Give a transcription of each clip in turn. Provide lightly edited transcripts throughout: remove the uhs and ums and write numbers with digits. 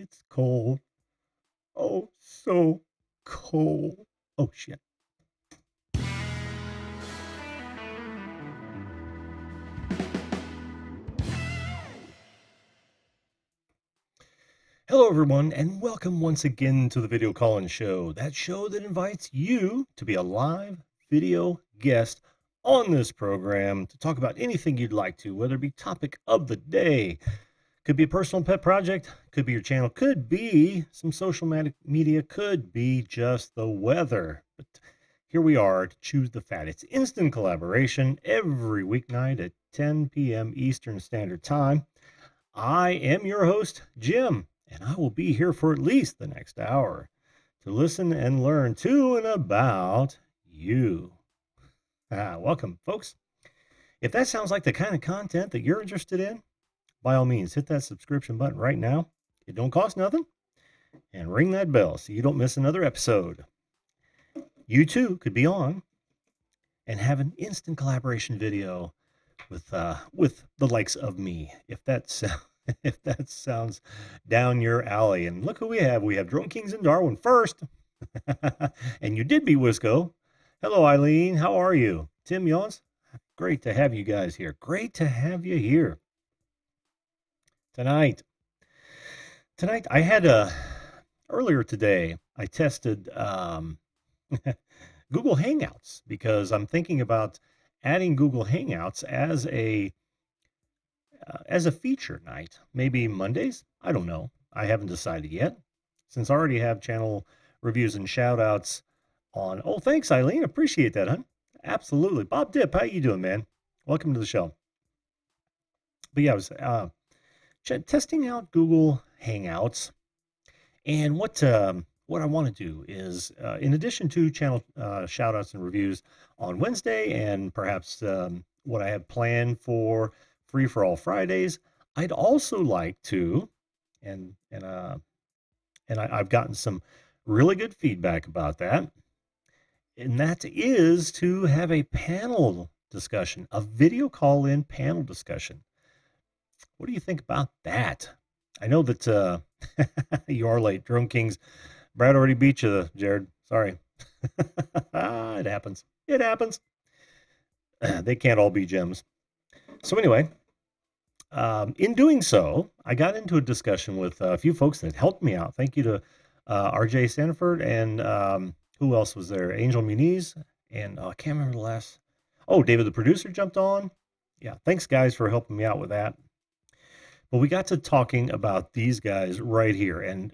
It's cold. Oh, so cold. Oh, shit. Hello, everyone, and welcome once again to the Video Call-In Show, that show that invites you to be a live video guest on this program to talk about anything you'd like to, whether it be topic of the day, could be a personal pet project, could be your channel, could be some social media, could be just the weather. But here we are to choose the fat. It's instant collaboration every weeknight at 10 p.m. Eastern Standard Time. I am your host, Jim, and I will be here for at least the next hour to listen and learn to and about you. Welcome, folks. If that sounds like the kind of content that you're interested in, by all means, hit that subscription button right now. It don't cost nothing. And ring that bell so you don't miss another episode. You too could be on and have an instant collaboration video with the likes of me, if that sounds down your alley. And look who we have. We have Drone Kings in Darwin first. And you did be Wisco. Hello, Eileen. How are you? Tim Yawns. Great to have you guys here. Great to have you here. Tonight I had earlier today, I tested Google Hangouts because I'm thinking about adding Google Hangouts as a feature night, maybe Mondays. I don't know. I haven't decided yet. Since I already have channel reviews and shout outs on. Oh, thanks, Eileen. Appreciate that, huh? Absolutely. Bob Dip, how you doing, man? Welcome to the show. But yeah, I was testing out Google Hangouts, and what I want to do is, in addition to channel shout outs and reviews on Wednesday, and perhaps what I have planned for Free for All Fridays, I'd also like to, I've gotten some really good feedback about that, and that is to have a panel discussion, a video call-in panel discussion. What do you think about that? I know that you are late. Drone Kings, Brad already beat you, Jared. Sorry. It happens. It happens. They can't all be gems. So anyway, in doing so, I got into a discussion with a few folks that helped me out. Thank you to RJ Sanford and who else was there? Angel Muniz and I can't remember the last. Oh, David, the producer, jumped on. Yeah, thanks, guys, for helping me out with that. But we got to talking about these guys right here, and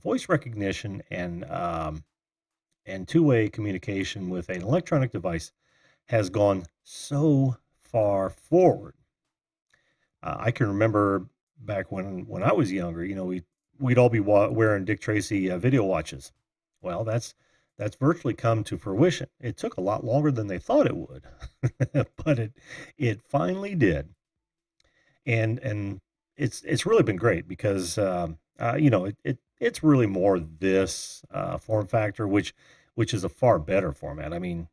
voice recognition and two-way communication with an electronic device has gone so far forward. I can remember back when I was younger, we'd all be wearing Dick Tracy video watches. Well, that's virtually come to fruition. It took a lot longer than they thought it would, but it finally did, and it's really been great because it's really more this form factor, which is a far better format. I mean,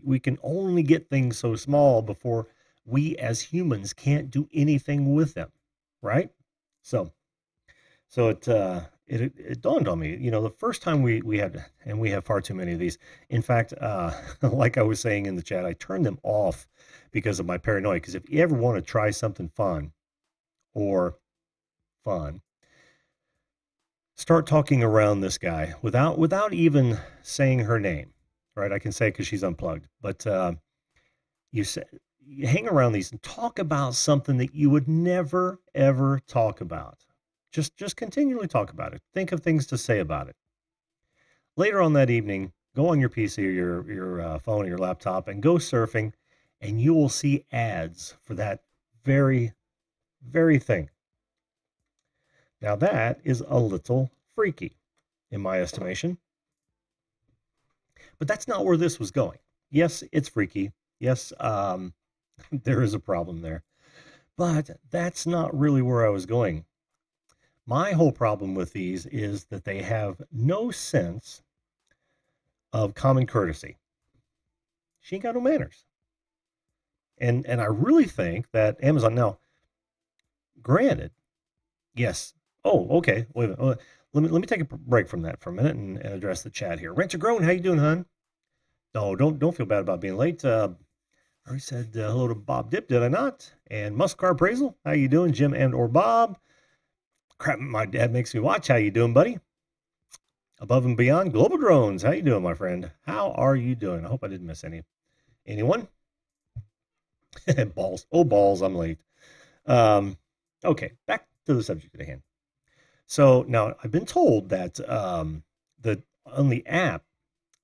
we can only get things so small before we as humans can't do anything with them, right? So it dawned on me, the first time we had, and we have far too many of these. In fact, like I was saying in the chat, I turned them off because of my paranoia. Because if you ever want to try something fun, start talking around this guy without even saying her name, right? I can say because she's unplugged, but you hang around these and talk about something that you would never ever talk about. Just continually talk about it. Think of things to say about it. Later on that evening, go on your PC or your phone or your laptop and go surfing, and you will see ads for that very thing. Now that is a little freaky, in my estimation. But that's not where this was going. Yes, it's freaky. Yes, there is a problem there. But that's not really where I was going. My whole problem with these is that they have no sense of common courtesy. She ain't got no manners. And I really think that Amazon, now, granted, yes, Oh, okay. Wait a minute. Let me take a break from that for a minute and address the chat here. Rancher Grown, how you doing, hon? No, don't feel bad about being late. I already said hello to Bob Dip, did I not? And Muscar Appraisal, how you doing, Jim and or Bob? Crap, my dad makes me watch. How you doing, buddy? Above and Beyond Global Drones, how you doing, my friend? How are you doing? I hope I didn't miss anyone. Balls, oh balls, I'm late. Um, okay, back to the subject at hand. So now I've been told that the on the app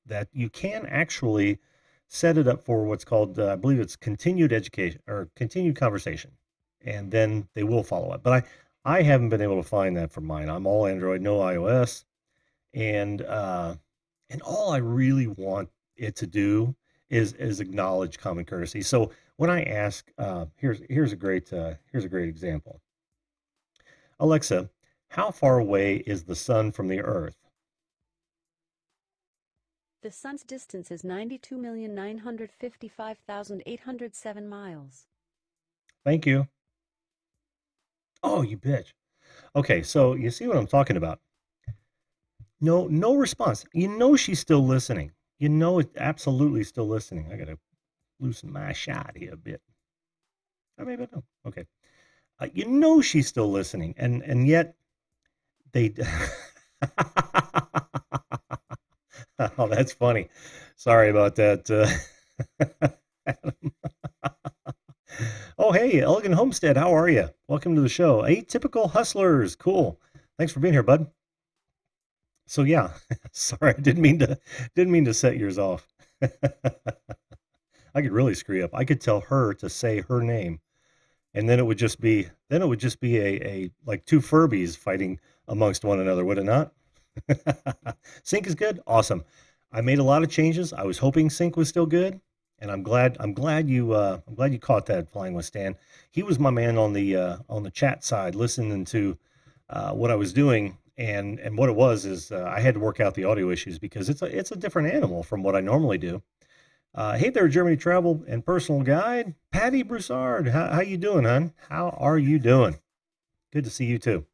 that you can actually set it up for what's called, I believe it's continued education or continued conversation, and then they will follow up. But I haven't been able to find that for mine. I'm all Android, no iOS, and all I really want it to do is acknowledge common courtesy. So when I ask, here's a great example. Alexa, how far away is the sun from the Earth? The sun's distance is 92,955,807 miles. Thank you. Oh, you bitch. Okay, so you see what I'm talking about. No response. You know she's still listening. You know it's absolutely still listening. I gotta loosen my shot here a bit. Or maybe no. Okay. You know she's still listening, and yet they. Oh, that's funny. Sorry about that. Oh, hey, Elegant Homestead, how are you? Welcome to the show. Atypical Hustlers, cool. Thanks for being here, bud. So yeah, sorry, I didn't mean to set yours off. I could really screw up. I could tell her to say her name, and then it would just be a like two Furbies fighting amongst one another, would it not? Sync is good, awesome. I made a lot of changes. I was hoping Sync was still good, and I'm glad you caught that, Flying with Stan. He was my man on the chat side, listening to what I was doing, and what it was is I had to work out the audio issues because it's a different animal from what I normally do. Hey there, Germany travel and personal guide, Patty Broussard. How you doing, hon? How are you doing? Good to see you too.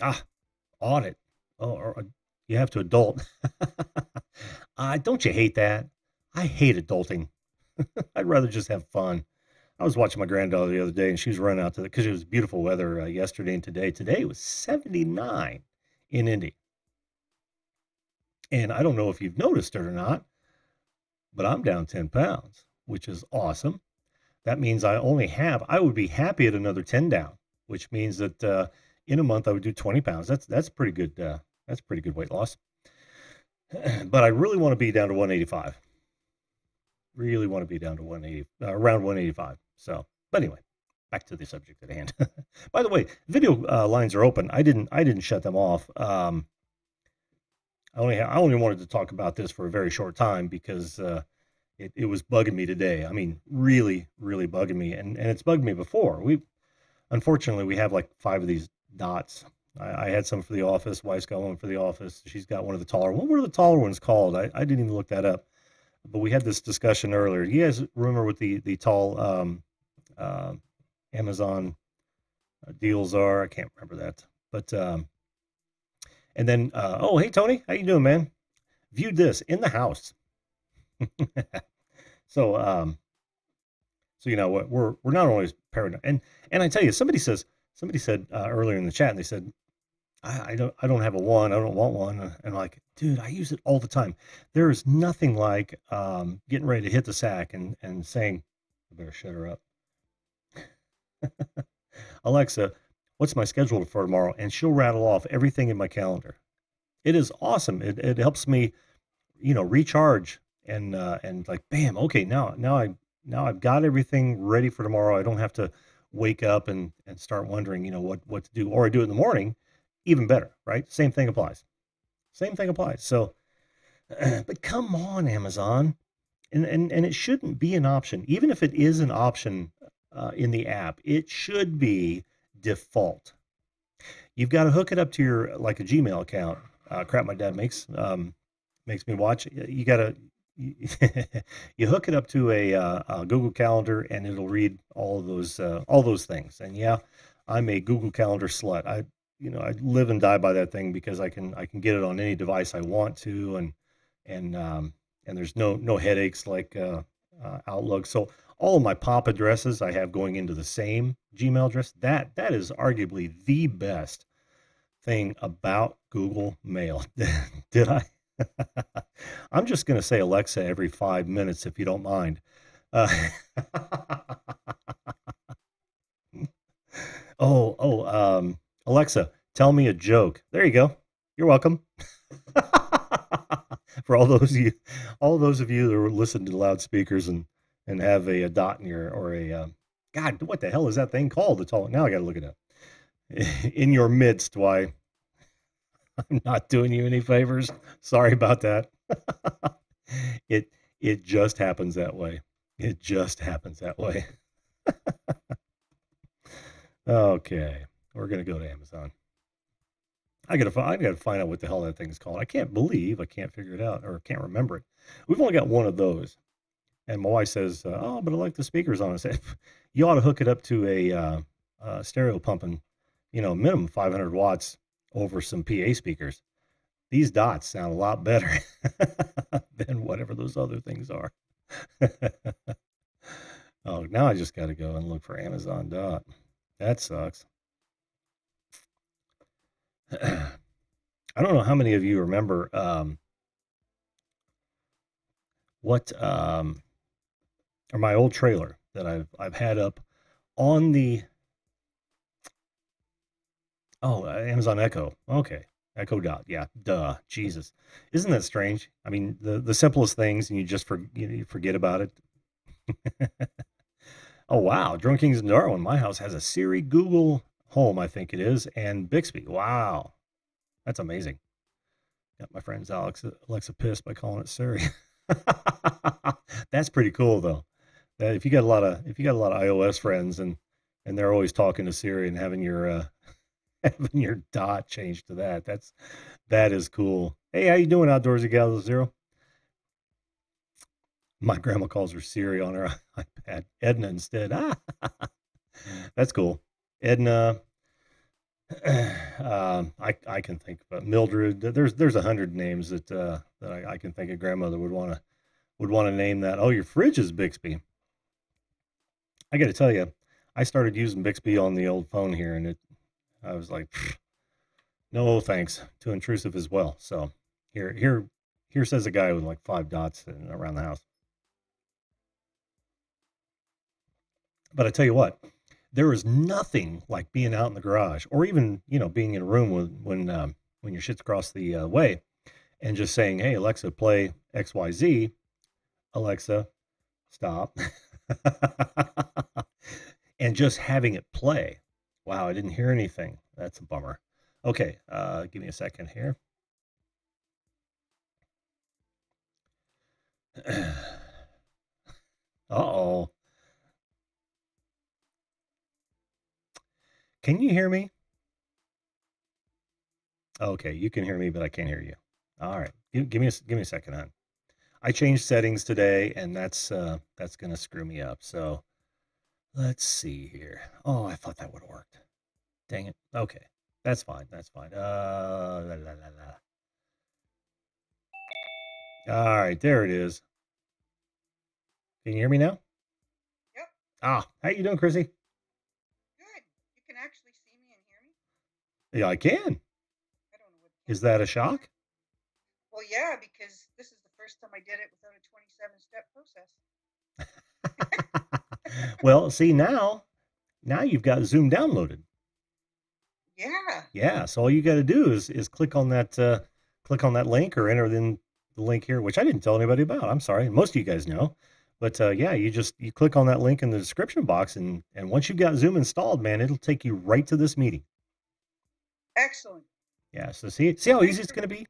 Ah, audit. Oh, you have to adult. Don't you hate that? I hate adulting. I'd rather just have fun. I was watching my granddaughter the other day, and she was running out to because it was beautiful weather yesterday and today. Today it was 79 in Indy, and I don't know if you've noticed it or not, but I'm down 10 pounds, which is awesome. That means I would be happy at another 10 down, which means that in a month I would do 20 pounds. That's pretty good. That's pretty good weight loss. But I really want to be down to 185. Really want to be down to 180, around 185. So, but anyway, back to the subject at hand. By the way, video lines are open. I didn't shut them off. I only wanted to talk about this for a very short time because it was bugging me today. I mean, really, really bugging me, and it's bugged me before. Unfortunately we have like five of these dots. I had some for the office. Wife's got one for the office. She's got one of the taller. What were the taller ones called? I didn't even look that up. But we had this discussion earlier. You guys remember what the tall uh, Amazon deals are? I can't remember that. But and then oh hey Tony, how you doing, man? Viewed this in the house. So so we're not always paranoid. And I tell you, somebody said earlier in the chat, and they said I don't have a one. I don't want one. And I'm like, dude, I use it all the time. There is nothing like getting ready to hit the sack and saying, I better shut her up. Alexa, what's my schedule for tomorrow? And she'll rattle off everything in my calendar. It is awesome. It helps me, recharge and like, bam, okay, now I've got everything ready for tomorrow. I don't have to wake up and start wondering, what to do, or I do it in the morning, even better, right? Same thing applies. Same thing applies. So, but come on, Amazon, and it shouldn't be an option, even if it is an option in the app. It should be default. You've got to hook it up to your like a Gmail account. Crap, my dad makes me watch. You gotta you hook it up to a Google Calendar, and it'll read all those things. And yeah, I'm a Google Calendar slut. I live and die by that thing because I can get it on any device I want to, and and there's no headaches like Outlook. So all of my pop addresses I have going into the same Gmail address. That is arguably the best thing about Google Mail. Did I? I'm just going to say Alexa every 5 minutes if you don't mind. Uh, Alexa, tell me a joke. There you go. You're welcome. For all those of you that are listening to loudspeakers and have a dot in your or a God, what the hell is that thing called? It's all now I got to look it up. In your midst, why I'm not doing you any favors. Sorry about that. it it just happens that way. It just happens that way. Okay, we're gonna go to Amazon. I gotta find out what the hell that thing's called. I can't believe I can't figure it out or can't remember it. We've only got one of those, and my wife says, "Oh, but I like the speakers on it." I said, "You ought to hook it up to a stereo pumping, minimum 500 watts over some PA speakers. These dots sound a lot better than whatever those other things are." Oh, now I just got to go and look for Amazon Dot. That sucks. I don't know how many of you remember what or my old trailer that I've had up on the Amazon Echo. Okay, Echo Dot. Yeah, duh. Jesus, isn't that strange? I mean, the simplest things, and you forget about it. Oh wow, Drone Kings in Darwin. My house has a Siri, Google Home, I think it is, and Bixby. Wow, that's amazing. Got my friends Alexa pissed by calling it Siri. That's pretty cool though. That if you got a lot of iOS friends and they're always talking to Siri and having your having your dot changed to that is cool. Hey, how you doing, Outdoorsy Gal Zero? My grandma calls her Siri on her iPad. Edna instead. That's cool. Edna. I can think about Mildred. There's 100 names that I can think a grandmother would want to name that. Oh, your fridge is Bixby. I got to tell you, I started using Bixby on the old phone here, and I was like, no thanks, too intrusive as well. So here says a guy with like 5 dots around the house. But I tell you what, there is nothing like being out in the garage, or even being in a room when your shit's across the way, and just saying, "Hey Alexa, play XYZ." Alexa, stop, and just having it play. Wow, I didn't hear anything. That's a bummer. Okay, give me a second here. Uh-oh. Can you hear me? Okay, you can hear me, but I can't hear you. All right. Give me a second, hon. I changed settings today, and that's gonna screw me up. So let's see here. Oh, I thought that would have worked. Dang it. Okay. That's fine. That's fine. La, la, la, la. All right, there it is. Can you hear me now? Yep, How you doing, Chrissy? good. You can actually see me and hear me? Yeah, I can. I don't know what Is camera. that a shock? Well, yeah, because this is the first time I did it without a 27-step process. Well, see now you've got Zoom downloaded. Yeah, Yeah, so all you got to do is click on that link or enter in the link here, which I didn't tell anybody about. I'm sorry. Most of you guys know. But yeah, you click on that link in the description box, and once you've got Zoom installed, man, it'll take you right to this meeting. excellent. Yeah, so see how easy it's going to be?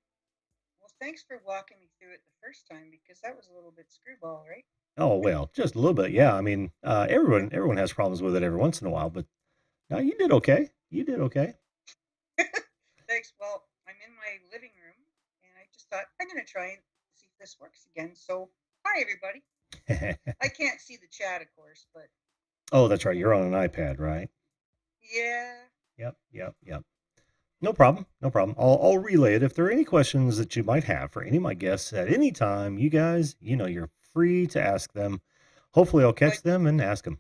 Well, thanks for walking me through it the first time because that was a little bit screwball, right? Oh, well, just a little bit. Yeah, I mean, everyone has problems with it every once in a while, but no, you did okay. You did okay. Thanks. Well, I'm in my living room and I just thought I'm going to try and see if this works again. So, hi, everybody. I can't see the chat, of course, but Oh, that's right. You're on an iPad, right? Yeah. Yep, yep, yep. No problem. No problem. I'll relay it. If there are any questions that you might have for any of my guests at any time, you guys, you're free to ask them. Hopefully, I'll But catch them and ask them.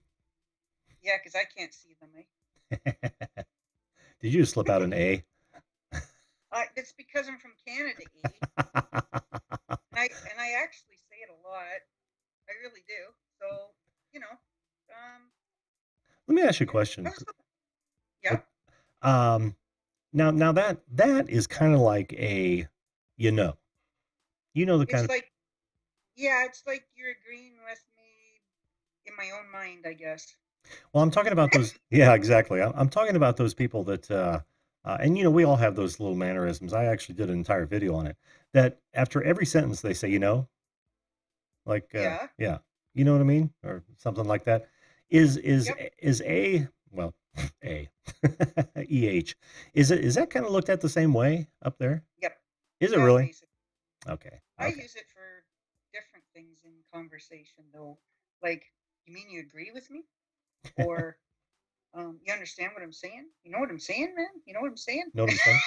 yeah, because I can't see them. Did you just slip out an A? It's because I'm from Canada, and I actually say it a lot. I really do. So you know, um, Let me ask you a yeah. question. Yeah. Um, now that is kind of like a, you know, the kind It's of. like, yeah, it's like you're agreeing with me in my own mind, I guess. Well, I'm talking about those. Yeah, exactly. I'm talking about those people that, and we all have those little mannerisms. I actually did an entire video on it. That after every sentence they say, like, Yeah. yeah, you know what I mean, or something like that. Is is Yep. is a well, a eh is that kind of looked at the same way up there? Yep. Is it Yeah. really? Basically, Okay, I okay. use it for different things in conversation, though. Like, you mean you agree with me, or you understand what I'm saying? You know what I'm saying, man? You know what I'm saying? Know what I'm saying?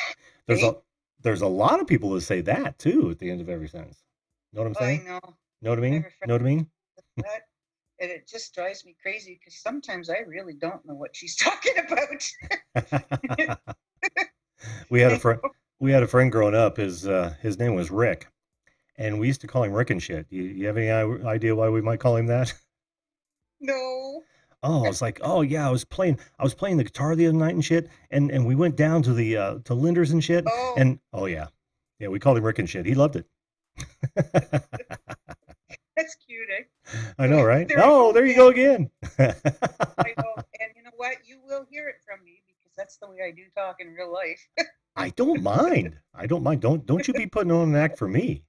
There's Hey, a lot of people that say that too at the end of every sentence. Know what I'm I saying? know. Know what I I have mean? a friend Know what I mean? like that, and it just drives me crazy because sometimes I really don't know what she's talking about. we had a I friend. know. We had a friend growing up. His name was Rick, and we used to call him Rick and shit. You have any idea why we might call him that? No. Oh, it's like, oh yeah, I was playing the guitar the other night and shit, and we went down to the to Linder's and shit, Oh, and oh yeah, yeah, we called him Rick and shit. He loved it. that's cute, eh? I So know, right? there I Oh, go there you again. go again. I know. And you know what? You will hear it from me because that's the way I do talk in real life. I don't mind. I don't mind. Don't you be putting on an act for me.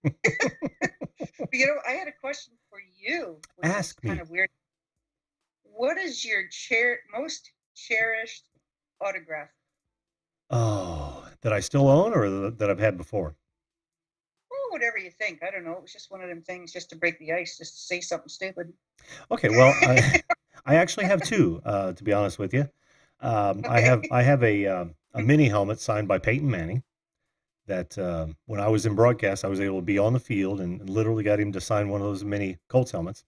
But I had a question for you, which is Ask kind me. of weird. What is your most cherished autograph? Oh, that I still own or that I've had before? Oh, whatever you think. I don't know. It was just one of them things just to break the ice, just to say something stupid. Okay, well, I actually have two. To be honest with you, I Okay. have a mini helmet signed by Peyton Manning. That when I was in broadcast, I was able to be on the field and literally got him to sign one of those mini Colts helmets.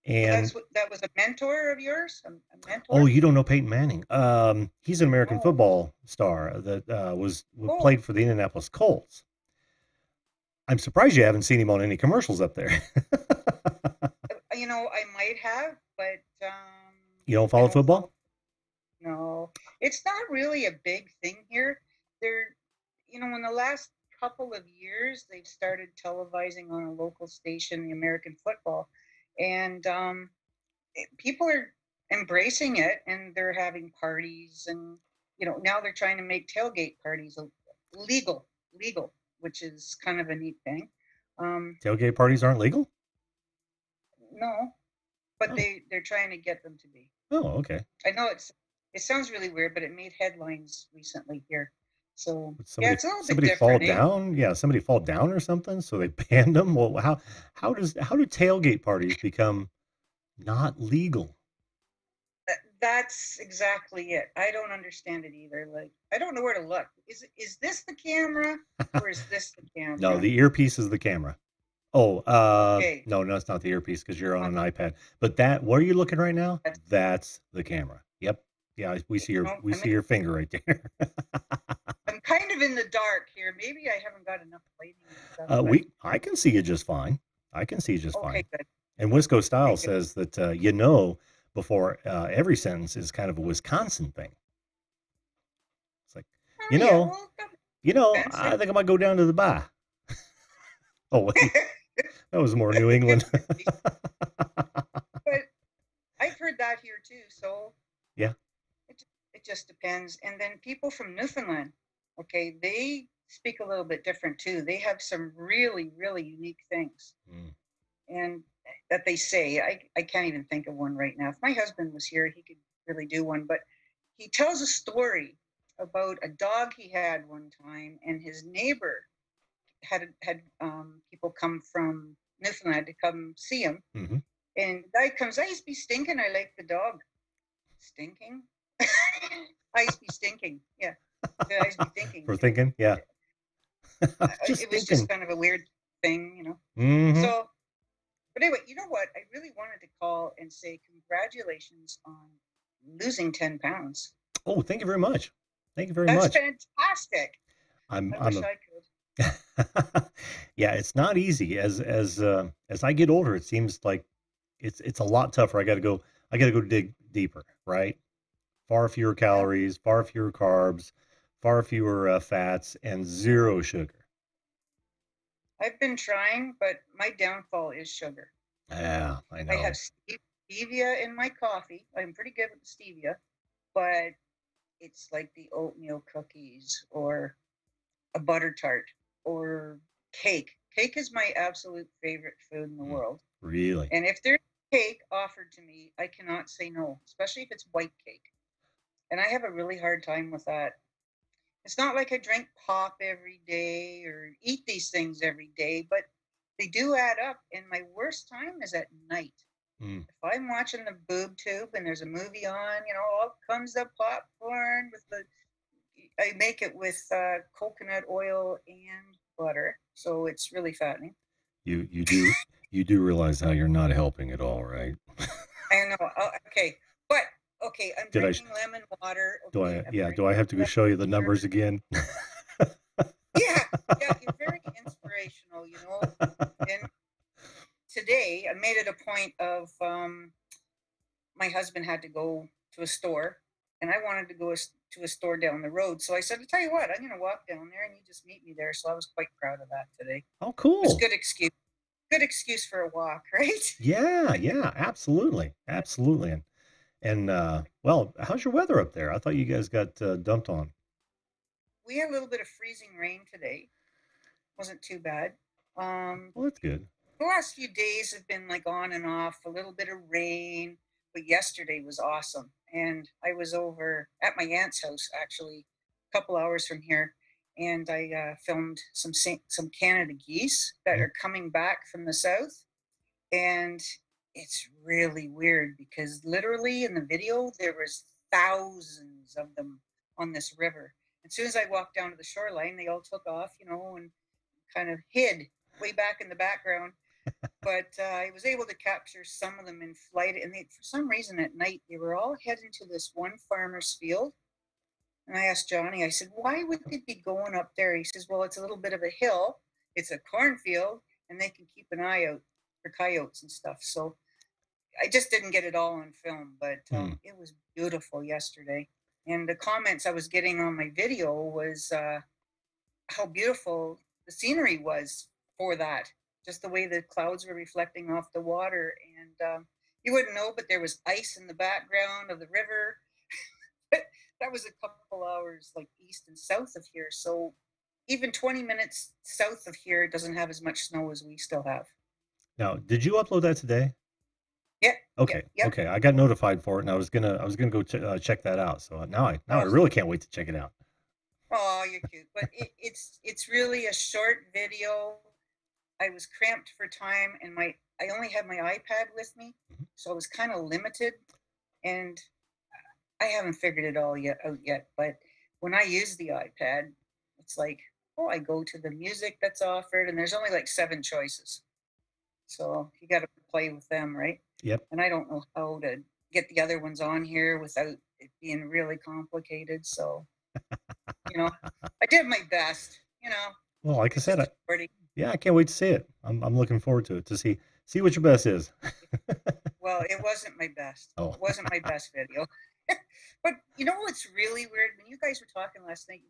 So And that was a mentor of yours? A oh, mentor? you don't know Peyton Manning? He's an American No. football star that was Oh, played for the Indianapolis Colts. I'm surprised you haven't seen him on any commercials up there. I might have, but You don't I follow don't football? follow. No, it's not really a big thing here. They're, in the last couple of years, they've started televising on a local station the American football, and people are embracing it, and they're having parties, and now they're trying to make tailgate parties legal, which is kind of a neat thing. Um, Tailgate parties aren't legal? no, but Oh, they're trying to get them to be. oh, okay. I know it sounds really weird, but it made headlines recently here. So Would yeah, somebody it's a little bit somebody fall different, eh? down? Yeah, somebody fall down or something, so they banned them. Well, how do tailgate parties become not legal? That's exactly it. I don't understand it either. Like, I don't know where to look. Is this the camera or is this the No, camera? the earpiece is the camera. Oh, Okay, no, it's not the earpiece because you're on not an iPad. But that, what are you looking right now? that. That's the camera. Yep. Yeah, we see your I'm your finger right there. I'm kind of in the dark here. Maybe I haven't got enough lighting and stuff, but I can see you just fine. I can see you just okay, fine. good. And Wisco Okay, Style good. says that before every sentence is kind of a Wisconsin thing. It's like, Oh you yeah, know, well, that makes I sense. think I might go down to the bar. Oh wait, that was more New It England. could be, but I've heard that here too. So Yeah. it just depends. And then people from Newfoundland, okay, they speak a little bit different too. They have some really, really unique things Mm. and that they say. I can't even think of one right now. If my husband was here, he could really do one. But he tells a story about a dog he had one time, and his neighbor had people come from Newfoundland to come see him. Hmm. And the guy comes, I used to be stinking. I like the dog. Stinking? Eyes be stinking. Yeah, the eyes be thinking For too. thinking, yeah. I was just It was just thinking. kind of a weird thing. Hmm. So, but anyway, you know what? I really wanted to call and say congratulations on losing 10 pounds. Oh, thank you very much. Thank you very That's much. fantastic. I'm I I'm wish a I could. yeah, it's not easy. As I get older, it seems like it's a lot tougher. I gotta go dig deeper, right? Far fewer Yeah, calories, far fewer carbs, far fewer fats, and zero sugar. I've been trying, but my downfall is sugar. Yeah, I I have know. stevia in my coffee. I'm pretty good with stevia, but it's like the oatmeal cookies or a butter tart or cake. Cake is my absolute favorite food in the Mm, world. really? And if there's cake offered to me, I cannot say no, especially if it's white cake. And I have a really hard time with that. It's not like I drink pop every day or eat these things every day, but they do add up. And my worst time is at night. Mm. If I'm watching the boob tube and there's a movie on, up comes the popcorn with the. I make it with coconut oil and butter, so it's really fattening. You do realize how you're not helping at all, right? I know. Okay, but okay, I'm Did I drinking lemon water. do Okay, I I'm yeah, do I drinking have to go lemon show you the water. numbers again? Yeah, yeah, you're very inspirational. And today I made it a point of my husband had to go to a store, and I wanted to go to a store down the road. So I said, "I tell you what, I'm going to walk down there, and you just meet me there." So I was quite proud of that today. Oh, It was a cool. good excuse. Good excuse for a walk, right? Yeah, yeah, absolutely. Absolutely. And well, how's your weather up there? I thought you guys got dumped on. We had a little bit of freezing rain today. Wasn't too bad. Um, Well, that's good. the last few days have been like on and off, a little bit of rain, but yesterday was awesome. And I was over at my aunt's house actually a couple hours from here, and I filmed some Canada geese that Mm. are coming back from the south. And it's really weird because literally in the video there was thousands of them on this river. As soon as I walked down to the shoreline, they all took off, and kind of hid way back in the background. But I was able to capture some of them in flight, and for some reason at night they were all heading to this one farmer's field. And I asked Johnny, I said, "Why would they be going up there?" He says, "Well, it's a little bit of a hill, it's a cornfield, and they can keep an eye out for coyotes and stuff." So I just didn't get it all on film, but Hmm. it was beautiful yesterday. And the comments I was getting on my video was how beautiful the scenery was for that. Just the way the clouds were reflecting off the water. And you wouldn't know, but there was ice in the background of the river. That was a couple hours like east and south of here. So even 20 minutes south of here doesn't have as much snow as we still have. Now, did you upload that today? Yep, yep, Okay, yep. okay. I got notified for it, and I was gonna go check that out. So now I Oh, really can't wait to check it out. oh, you're cute. But it's really a short video. I was cramped for time, and I only had my iPad with me, Mhm. so I was kind of limited, and I haven't figured it all yet out yet. But when I use the iPad, it's like, oh, I go to the music that's offered, and there's only like 7 choices, so you got to play with them, right? Yep. And I don't know how to get the other ones on here without it being really complicated. So I did my best. Well, like I It's said, recording. yeah, I can't wait to see it. I'm looking forward to it to see what your best is. Well, it wasn't my best. Oh, It wasn't my best video. But what's really weird? When you guys were talking last night,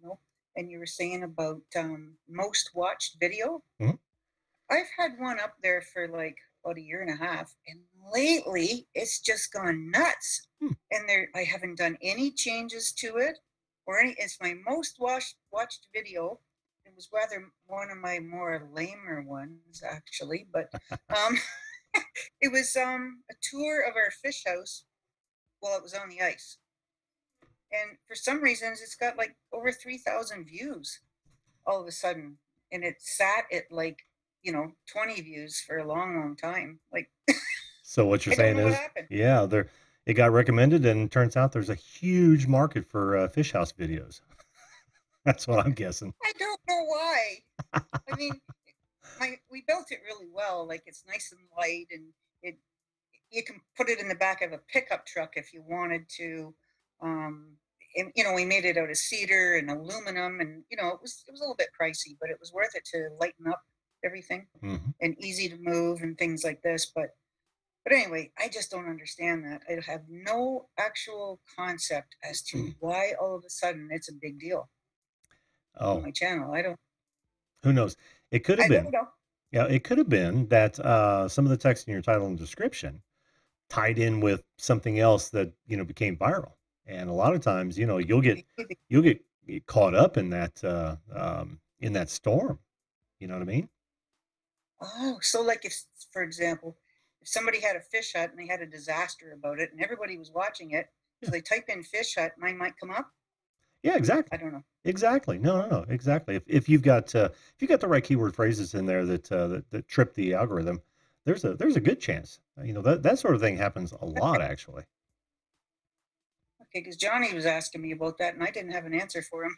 and you were saying about most watched video, mhm. I've had one up there for like about a year and a half, and lately it's just gone nuts. Hmm. And I haven't done any changes to it or any. It's my most watched video. It was rather one of my more lamer ones actually, but um, it was a tour of our fish house while it was on the ice. And for some reasons, it's got like over 3,000 views all of a sudden. And it sat at like, 20 views for a long, long time. Like, So what you're I don't saying know what is, happened. yeah, it got recommended, and turns out there's a huge market for fish house videos. That's what I'm guessing. I don't know why. I mean, we built it really well. Like it's nice and light, and it you can put it in the back of a pickup truck if you wanted to. We made it out of cedar and aluminum, and it was a little bit pricey, but it was worth it to lighten up everything Hmm. and easy to move and things like this. But anyway, I just don't understand that. I have no actual concept as to why all of a sudden it's a big deal on Oh, my channel. I don't. who knows? It could have I don't been. know. Yeah, it could have been that some of the text in your title and description tied in with something else that became viral. And a lot of times, you'll get caught up in that storm. You know what I mean? Oh, so like if, for example, if somebody had a fish hut and they had a disaster about it and everybody was watching it, Yeah. so they type in fish hut, mine might come up. Yeah, exactly. I don't know. Exactly. No, no, Oh, no. Exactly. If you've got the right keyword phrases in there that trip the algorithm, there's a good chance. That sort of thing happens a lot actually. okay, because Johnny was asking me about that and I didn't have an answer for him.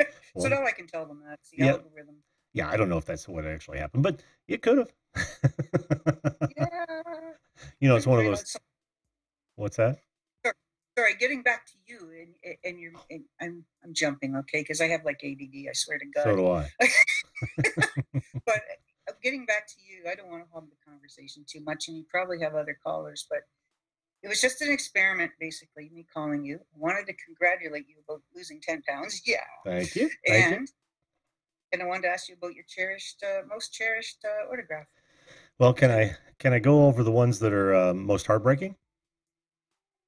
So Well, now I can tell them that's the yeah, algorithm. yeah. I don't know if that's what actually happened, but it could have. Yeah. It's one of those. So, What's that? sorry, getting back to you and I'm jumping, okay, because I have like ADD, I swear to So God. do I. But getting back to you, I don't want to hog the conversation too much, and you probably have other callers, but it was just an experiment, basically, me calling you. I wanted to congratulate you about losing 10 pounds. Yeah. Thank you. Thank you. And I wanted to ask you about your most cherished autograph. Well, Who's it? can I go over the ones that are most heartbreaking?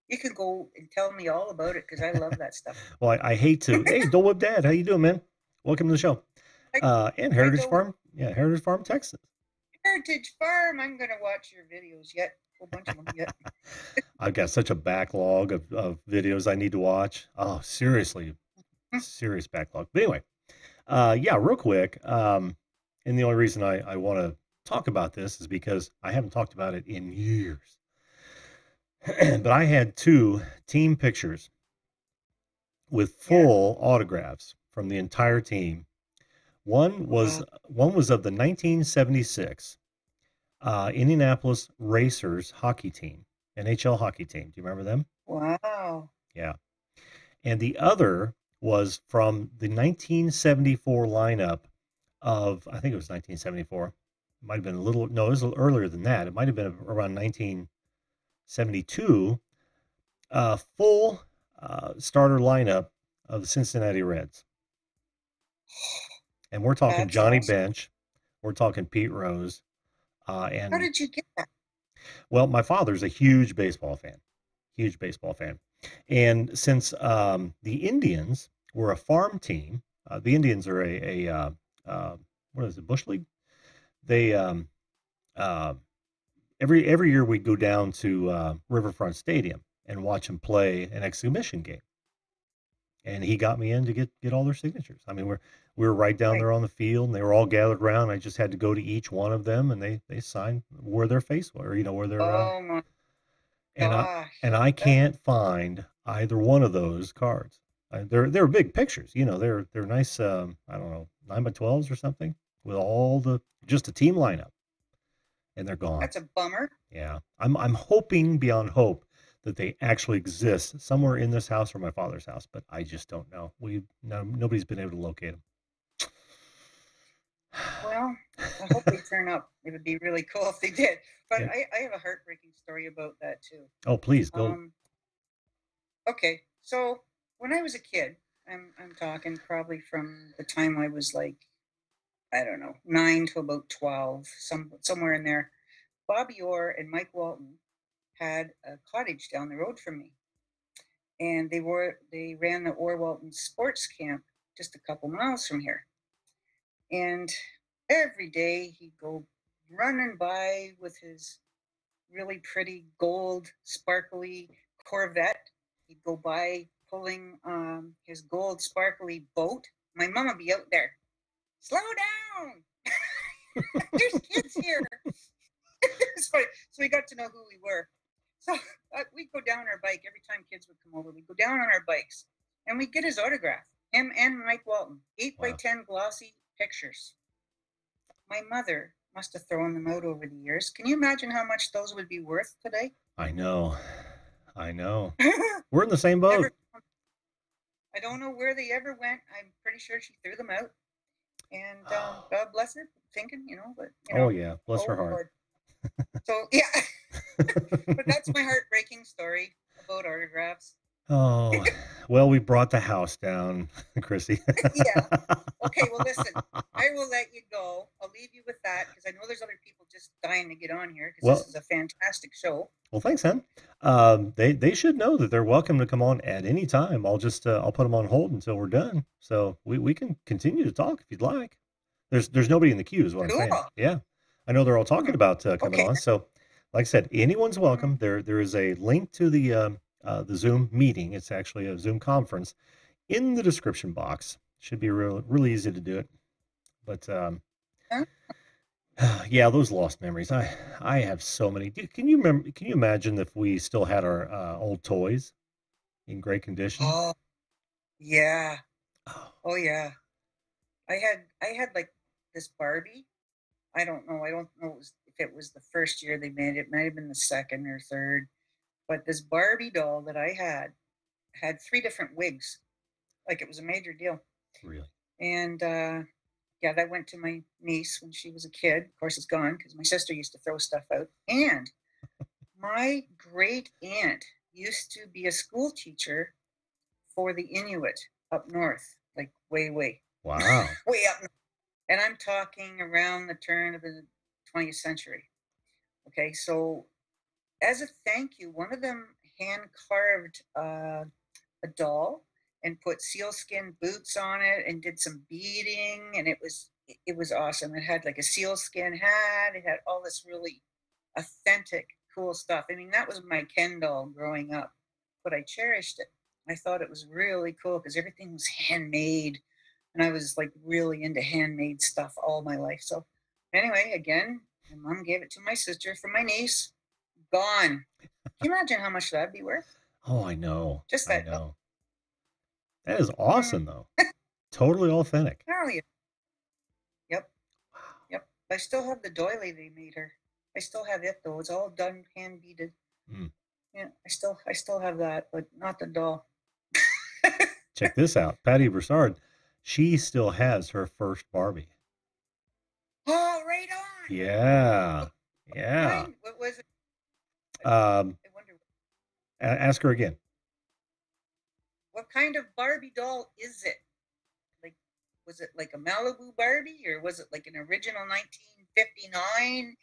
You can go and tell me all about it because I love that stuff. Well, I hate to. Hey, Dole Whip Dad, how you doing, man? Welcome to the show. Hi, And hi, Heritage Dole. Farm, yeah, Heritage Farm, Texas. Heritage Farm. I'm going to watch your videos yet. A whole bunch of them yet. I've got such a backlog of videos I need to watch. Oh, seriously, serious backlog. But anyway, yeah, real quick. And the only reason I want to talk about this is because I haven't talked about it in years. But I had two team pictures with Yeah. full autographs from the entire team. One was Wow. one was of the 1976 Indianapolis Racers hockey team, NHL hockey team. Do you remember them? Wow. Yeah. And the other was from the 1974 lineup of, I think it was 1974. It might have been a little, no, it was a little earlier than that. It might have been around 1972. Full starter lineup of the Cincinnati Reds. And we're talking That's Johnny awesome. Bench. We're talking Pete Rose. How And did you get that? well, my father's a huge baseball fan, huge baseball fan. And since the Indians were a farm team, the Indians are what is it, Bush League? They uh, every year we'd go down to Riverfront Stadium and watch them play an exhibition game. And he got me in to get all their signatures. I mean, we were right down Right. there on the field, and they were all gathered around. I just had to go to each one of them, and they signed where their face was, or where their Oh my and I gosh. and I That, can't find either one of those cards. They're big pictures, they're nice. I don't know, 9 by 12s or something with all the just a team lineup, and they're gone. that's a bummer. Yeah, I'm hoping beyond hope that they actually exist somewhere in this house or my father's house, but I just don't know. Nobody's been able to locate them. Well, I hope they turn up. It would be really cool if they did. But Yeah. I have a heartbreaking story about that too. Oh, please go. Um, okay, so when I was a kid, I'm talking probably from the time I was like, I don't know, 9 to about 12, somewhere in there. Bobby Orr and Mike Walton had a cottage down the road from me, and they ran the Orr Walton Sports Camp just a couple miles from here. And every day he'd go running by with his really pretty gold sparkly Corvette. He'd go by pulling his gold sparkly boat. My mom would be out there. Slow down! There's kids here. It's funny. So we got to know who we were. So we'd go down our bike every time kids would come over. We'd go down on our bikes and we'd get his autograph. Him and Mike Walton, 8x10 glossy pictures. My mother must have thrown them out over the years. Can you imagine how much those would be worth today? I know. We're in the same boat. I don't know where they ever went. I'm pretty sure she threw them out. And God bless her, thinking, but Oh yeah, bless her heart. Lord. So yeah, but that's my heartbreaking story about autographs. Oh, well, we brought the house down, Chrissy. Yeah. Okay, well, listen, I will let you go. I'll leave you with that because I know there's other people just dying to get on here because this is a fantastic show. Well, thanks, Hen. They should know that they're welcome to come on at any time. I'll just I'll put them on hold until we're done, so we can continue to talk if you'd like. There's nobody in the queue, is what I'm saying. Yeah, I know they're all talking about coming on. So, like I said, anyone's welcome. There is a link to the Zoom meeting. It's actually a Zoom conference in the description box. Should be really easy to do it. But yeah, those lost memories. I have so many. Can you imagine if we still had our old toys in great condition? Oh, yeah. Oh, yeah. I had like this Barbie. I don't know if it was the first year they made it. It might have been the second or third. But this Barbie doll that I had 3 different wigs. Like it was a major deal. Really? And yeah, that went to my niece when she was a kid. Of course, it's gone because my sister used to throw stuff out. And my great aunt used to be a school teacher for the Inuit up north, like way. Wow. Way up north. And I'm talking around the turn of the 20th century. Okay, so as a thank you, one of them hand carved a doll and put sealskin boots on it and did some beading, and it was awesome. It had like a sealskin hat. It had all this really authentic, cool stuff. I mean, that was my Ken doll growing up, but I cherished it. I thought it was really cool because everything was handmade, and I was like really into handmade stuff all my life. So anyway, again, my mom gave it to my sister for my niece. Gone. Can you imagine how much that'd be worth? Oh, I know. Just that. I know. That is awesome, though. Totally authentic. Oh, yeah. Yep. Yep. I still have the doily they made her. I still have it though. It's all done hand beaded. Yeah, I still have that, but not the doll. Check this out. Patty Broussard, she still has her first Barbie. Oh, right on. Yeah. Yeah. What was it? I wonder. Ask her again. What kind of Barbie doll is it? Like, was it like a Malibu Barbie, or was it like an original 1959?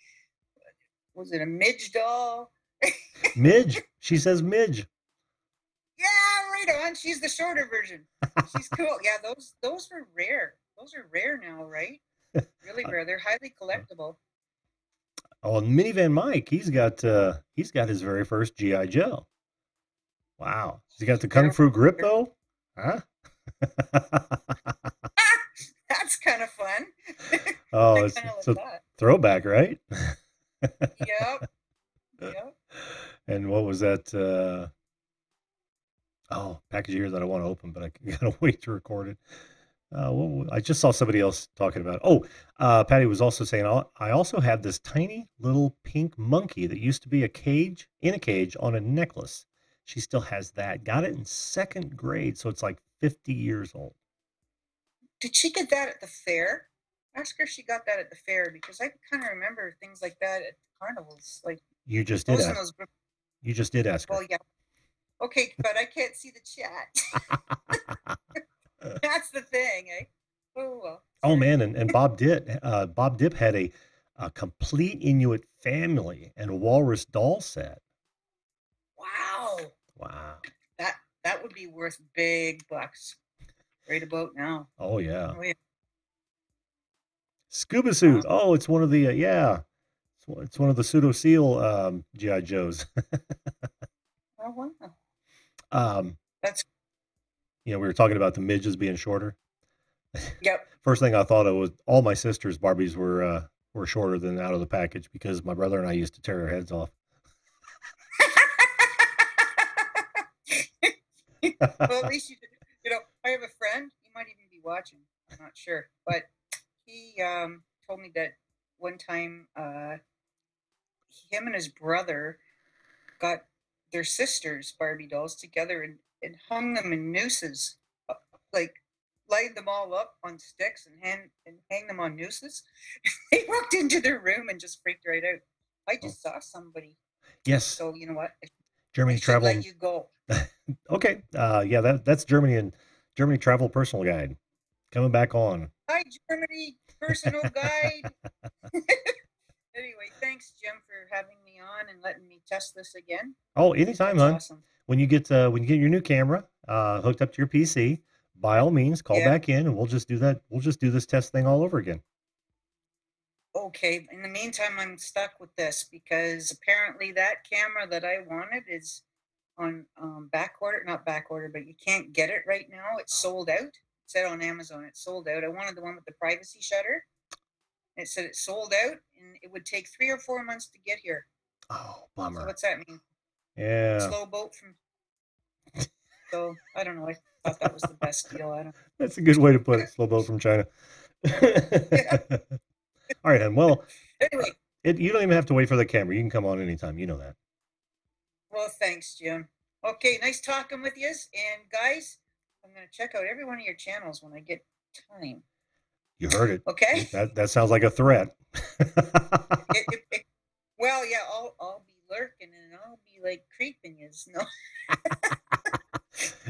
Was it a Midge doll? Midge. She says Midge. Yeah, right on. She's the shorter version. She's cool. Yeah, those were rare. Those are rare now, right? Really rare. They're highly collectible. Oh, Minivan Mike, he's got his very first G.I. Joe. Wow. Has he got the Kung Fu grip though? Huh? That's kind of fun. Oh, it's a throwback, right? Yep. And what was that? Package here that I want to open, but I gotta wait to record it. I just saw somebody else talking about it. Patty was also saying, I also have this tiny little pink monkey that used to be in a cage on a necklace. She still has that. Got it in 2nd grade, so it's like 50 years old. Did she get that at the fair? Ask her if she got that at the fair, because I kind of remember things like that at carnivals. Like you just did ask. You just did ask her. Well, yeah. Okay, but I can't see the chat. That's the thing, eh? Oh, well. Oh man, and Bob Dip had a complete Inuit family and a walrus doll set. Wow. That would be worth big bucks right about now. Oh yeah. Scuba suit. Oh, it's one of the it's one of the pseudo seal G.I. Joes. Oh wow. That's we were talking about the midges being shorter. Yep. First thing I thought of was all my sister's Barbies were shorter than out of the package because my brother and I used to tear our heads off. Well, at least I have a friend. He might even be watching. I'm not sure, but he told me that one time, him and his brother got their sisters' Barbie dolls together and hung them in nooses, like lined them all up on sticks and hang them on nooses. They walked into their room and just freaked right out. I Oh, just saw somebody, yes, so you know what? I Germany should let travel. you go. Okay, yeah, that's Germany and Germany travel personal guide coming back on. Hi, Germany personal guide. Anyway, thanks, Jim, for having me on and letting me test this again. Oh, anytime, That's hon. awesome. When you get your new camera hooked up to your PC, by all means, call Yeah. back in and we'll just do that. We'll just do this test thing all over again. Okay. In the meantime, I'm stuck with this because apparently that camera that I wanted is on back order, not back order, but you can't get it right now. It's sold out. It said on Amazon it's sold out. I wanted the one with the privacy shutter. It said it's sold out and it would take 3 or 4 months to get here. Oh, So bummer. what's that mean? Yeah, Slow boat from. So I don't know. I thought that was the best deal. I don't. that's a good way to put it. Slow boat from China. Yeah. All right, and well, Anyway, you don't even have to wait for the camera. You can come on anytime. You know that. well, thanks, Jim. Okay, nice talking with you. And guys, I'm going to check out every one of your channels when I get time. You heard it. Okay? That sounds like a threat. Well, yeah, I'll be lurking and I'll be like creeping is no.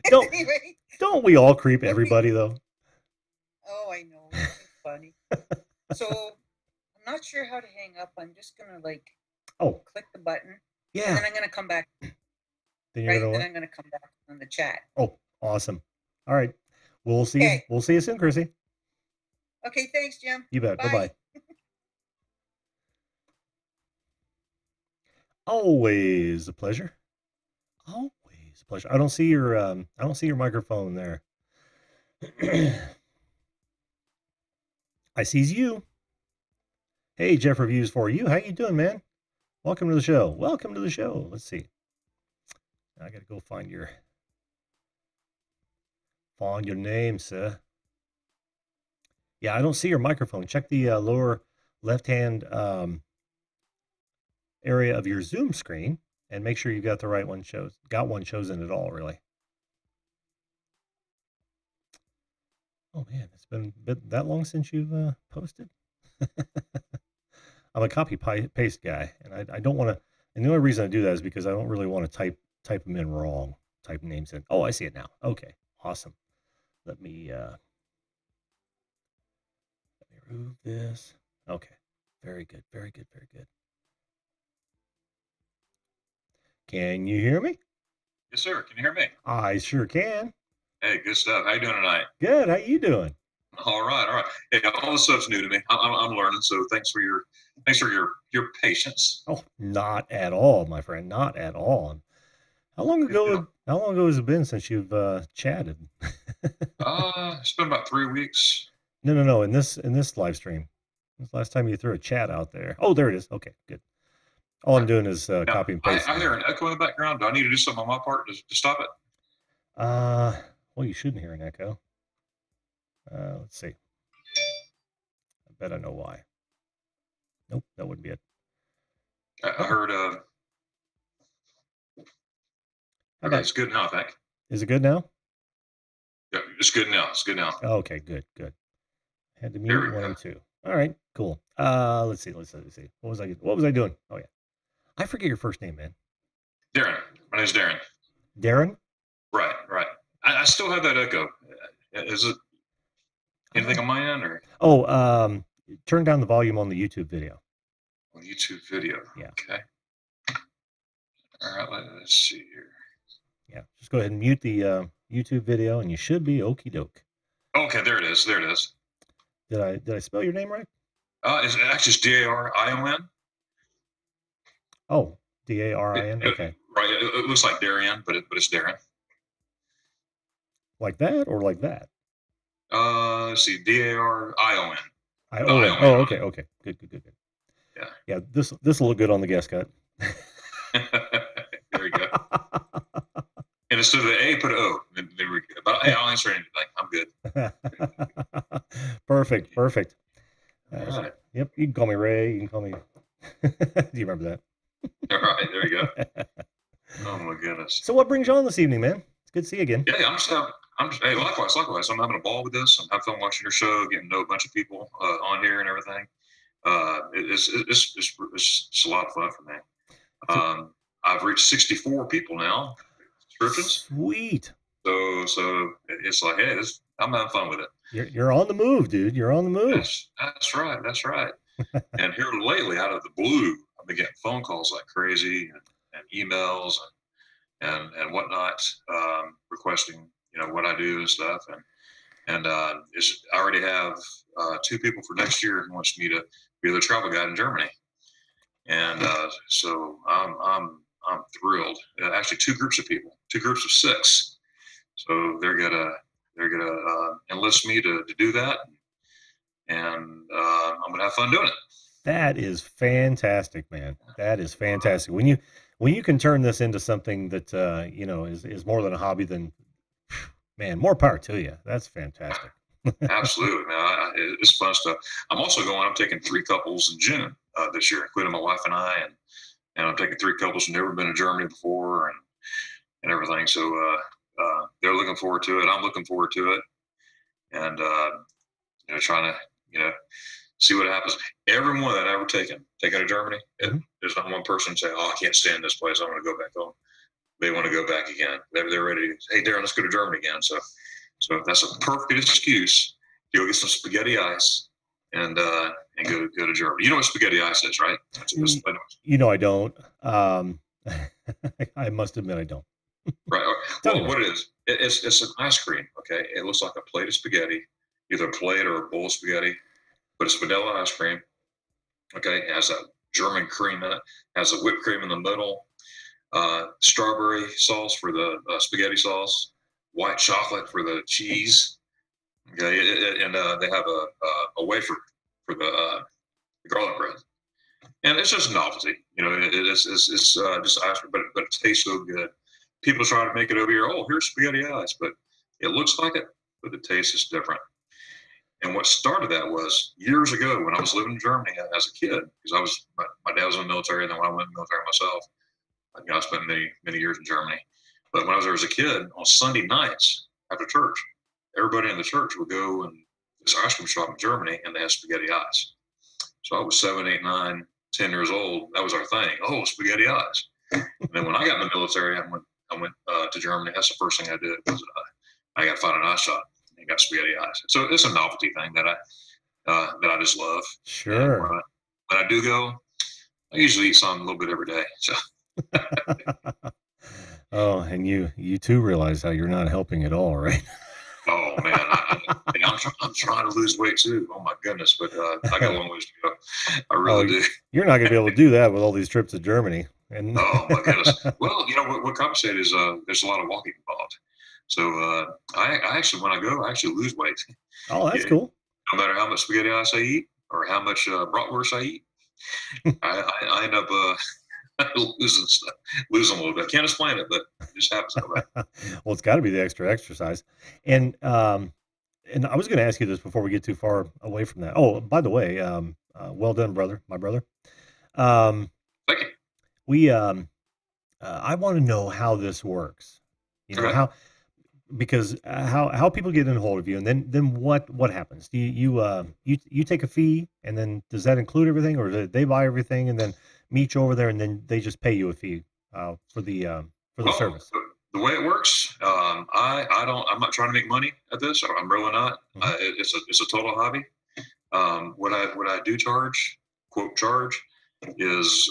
don't Anyway, don't we all creep okay. everybody though? Oh, I know. It's funny. So I'm not sure how to hang up. I'm just gonna like Oh, click the button, and yeah. then I'm gonna come back. Then you're Right, gonna then what? I'm gonna come back on the chat. Oh, awesome. All right. We'll see you. Okay. We'll see you soon, Chrissy. Okay. Thanks, Jim. You bet. Bye Bye. bye. Always a pleasure. Always a pleasure. I don't see your microphone there. I sees you. Hey, Jeff reviews for you. How you doing, man? Welcome to the show. Welcome to the show. Let's see. I gotta go find your name, sir. Yeah, I don't see your microphone. Check the lower left-hand area of your Zoom screen and make sure you got the right one chosen at all, really. Oh man, it's been that long since you've posted. I'm a copy paste guy, and I don't want to. And the only reason I do that is because I don't really want to type them in wrong. Type names in. Oh, I see it now. Okay, awesome. Let me remove this. Okay, very good, very good, very good. Can you hear me? Yes, sir. Can you hear me? I sure can. Hey, good stuff. How you doing tonight? Good. How you doing? All right, all right. Hey, all this stuff's new to me. I'm learning, so thanks for your patience. Oh, not at all, my friend. Not at all. How long Good deal. ago has it been since you've chatted? It's been about 3 weeks. No. In this live stream, when's the last time you threw a chat out there? Oh, there it is. Okay, good. All I'm doing is Now, copy and I pasting. hear an echo in the background. Do I need to do something on my part to stop it? Well, you shouldn't hear an echo. Let's see. I bet I know why. Nope, that wouldn't be it. I heard. Okay, it's good now. I think. Is it good now? Yeah, it's good now. It's good now. Okay, good. Had to There mute we one go. and two. All right, cool. Let's see. What was I doing? Oh yeah, I forget your first name, man. Darren. My name's Darren. Darren. Right. I still have that echo. Is it anything on my end or? Oh, turn down the volume on the YouTube video. On YouTube video. Yeah. Okay. All right. Let's see here. Yeah, just go ahead and mute the YouTube video, and you should be okie doke. Okay, there it is. Did I spell your name right? It's actually Darion. Oh, Darin. Okay. Right. It looks like Darian, but it's Darren. Like that or like that? Let's see, Darion. Oh, okay. Good. Yeah. Yeah, this will look good on the guest cut. There you go. And instead of the A, put an O. There we go. But hey, I'll answer anything. I'm good. Perfect. All right. Yep. You can call me Ray. You can call me. Do you remember that? All right. There you go. Oh my goodness. So what brings you on this evening, man? It's good to see you again. Yeah, hey, likewise. I'm having a ball with this. I'm having fun watching your show, getting to know a bunch of people on here and everything. It's a lot of fun for me. I've reached 64 people now, subscriptions. Sweet. So it's like, hey, I'm having fun with it. You're on the move, dude. You're on the move. That's right. And here lately, out of the blue, I've been getting phone calls like crazy and emails and whatnot, requesting what I do and stuff. And I already have 2 people for next year who wants me to be the travel guide in Germany. And so I'm thrilled. Actually, 2 groups of people, 2 groups of 6. So they're gonna enlist me to do that, and I'm gonna have fun doing it. That is fantastic, man. That is fantastic. When you can turn this into something that is more than a hobby, then man, more power to you. That's fantastic. Absolutely, man. It's fun stuff. I'm taking 3 couples in June this year, including my wife and I, and I'm taking 3 couples who've never been to Germany before and everything. So they're looking forward to it. I'm looking forward to it, and trying to see what happens. Everyone that I've ever taken to Germany, there's not one person say, "Oh, I can't stand this place. I want to go back home." They want to go back again. They're ready. Hey, Darren, let's go to Germany again. So that's a perfect excuse to go get some spaghetti ice and go to Germany. You know what spaghetti ice is, right? I don't. I must admit I don't. Right. Well, what it is, it's an ice cream. Okay, it looks like a plate of spaghetti, either a plate or a bowl of spaghetti, but it's vanilla ice cream. Okay, it has a German cream in it, has a whipped cream in the middle, strawberry sauce for the spaghetti sauce, white chocolate for the cheese. Okay, and they have a wafer for the garlic bread, and it's just novelty. It's just ice cream, but it tastes so good. People try to make it over here. Oh, here's spaghetti ice, but it looks like it, but the taste is different. And what started that was years ago when I was living in Germany as a kid, because my dad was in the military, and then when I went in the military myself, I spent many years in Germany. But when I was there as a kid, on Sunday nights after church, everybody in the church would go and this ice cream shop in Germany, and they had spaghetti ice. So I was 7, 8, 9, 10 years old. That was our thing. Oh, spaghetti ice. And then when I got in the military, I went to Germany. That's the first thing I did was I got to find an ice shop and got spaghetti ice. So it's a novelty thing that I just love. Sure. When I do go, I usually eat some a little bit every day. So. Oh, and you too realize how you're not helping at all, right? Oh man, I'm trying to lose weight too. Oh my goodness, but I got a long ways to go. I really do. You're not going to be able to do that with all these trips to Germany. And oh my goodness. Well, what compensated is there's a lot of walking involved. So I actually, when I go, I actually lose weight. Oh, that's cool. No matter how much spaghetti ice I eat or how much bratwurst I eat, I end up losing a little bit. Can't explain it, but it just happens that way. Well, it's got to be the extra exercise. And I was going to ask you this before we get too far away from that. Oh, by the way, well done, brother, my brother. Thank you. We I want to know how this works. Okay. How people get in hold of you, and then what happens? Do you take a fee, and then does that include everything, or do they buy everything and then meet you over there, and then they just pay you a fee for the service? The way it works, I'm not trying to make money at this. I'm really not. Mhm. It's a total hobby. What I do charge, quote charge, is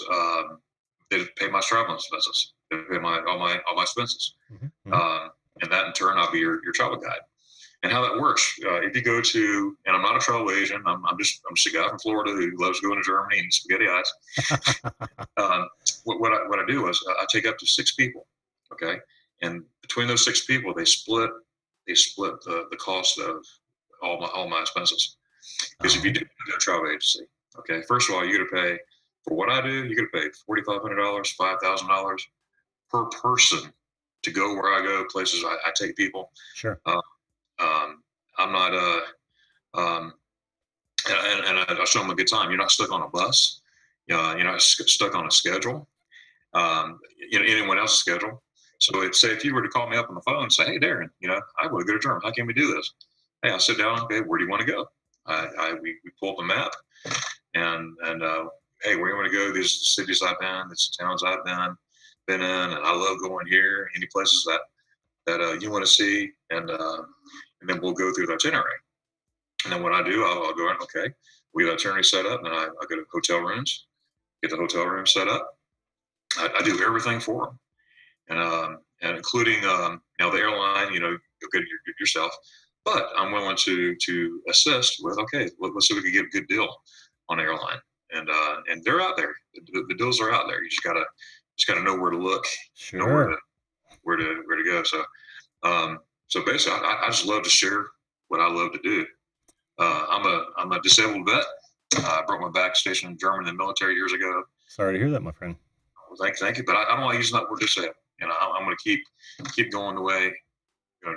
they pay my travel expenses. They pay all my expenses. Mhm. And that in turn, I'll be your travel guide. And how that works, if you go to, and I'm not a travel agent, I'm just a guy from Florida who loves going to Germany and eats spaghetti ice. What I do is I take up to 6 people, okay, and between those 6 people, they split the cost of all my expenses. Because if you do a travel agency, okay, first of all, you're gonna pay for what I do. You're gonna pay $4,500, $5,000 per person to go where I go, places I take people. Sure. I'm not and I show them a good time. You're not stuck on a bus. You're not stuck on a schedule. Anyone else's schedule. So it's say if you were to call me up on the phone and say, "Hey, Darren, I want to go to Germany. How can we do this?" Hey, I'll sit down. Okay, where do you want to go? We pull up a map and hey, where do you want to go? These are the cities I've been. These are the towns I've been in, and I love going here. Any places that you want to see, and then we'll go through the itinerary. And then what I do, I'll go in. Okay, we got itinerary set up, and I go to hotel rooms, get the hotel room set up. I do everything for them, and including the airline. You'll get yourself, but I'm willing to assist with. Okay, let's see if we can get a good deal on airline, and they're out there. The deals are out there. You just gotta know where to look, Sure. know where to go. So basically, I just love to share what I love to do. I'm a disabled vet. I broke my back stationed in Germany in the military years ago. Sorry to hear that, my friend. Well, thank you, but I don't want to use that word disabled. I'm going to keep going the way,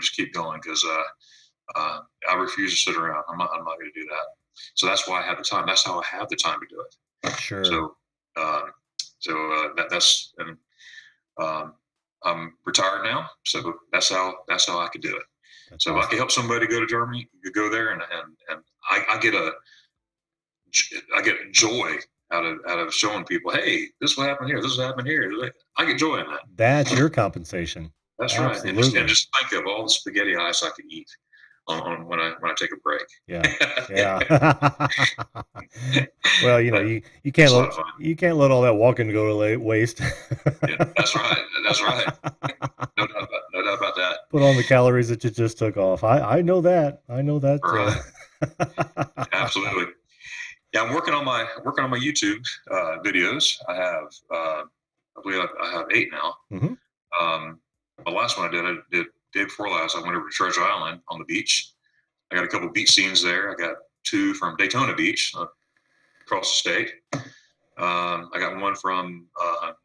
just keep going because I refuse to sit around. I'm not going to do that. So that's why I have the time. That's how I have the time to do it. Sure. So that's and I'm retired now, so that's how I could do it. That's so awesome. If I can help somebody go to Germany, you go there, and I get joy out of showing people, hey, this will happen here, this will happen here. I get joy in that. That's your compensation. That's Absolutely. Right. And just think of all the spaghetti ice I could eat on when I take a break. Yeah. Well, you can't let all that walking go to waste. Yeah, that's right. No doubt about that. Put on the calories that you just took off. I know that. Right. Absolutely. Yeah, I'm working on my YouTube videos. I have I believe I have 8 now. Mm-hmm. The last one I did day before last. I went over to Treasure Island on the beach. I got a couple of beach scenes there. I got 2 from Daytona Beach across the state. I got one from.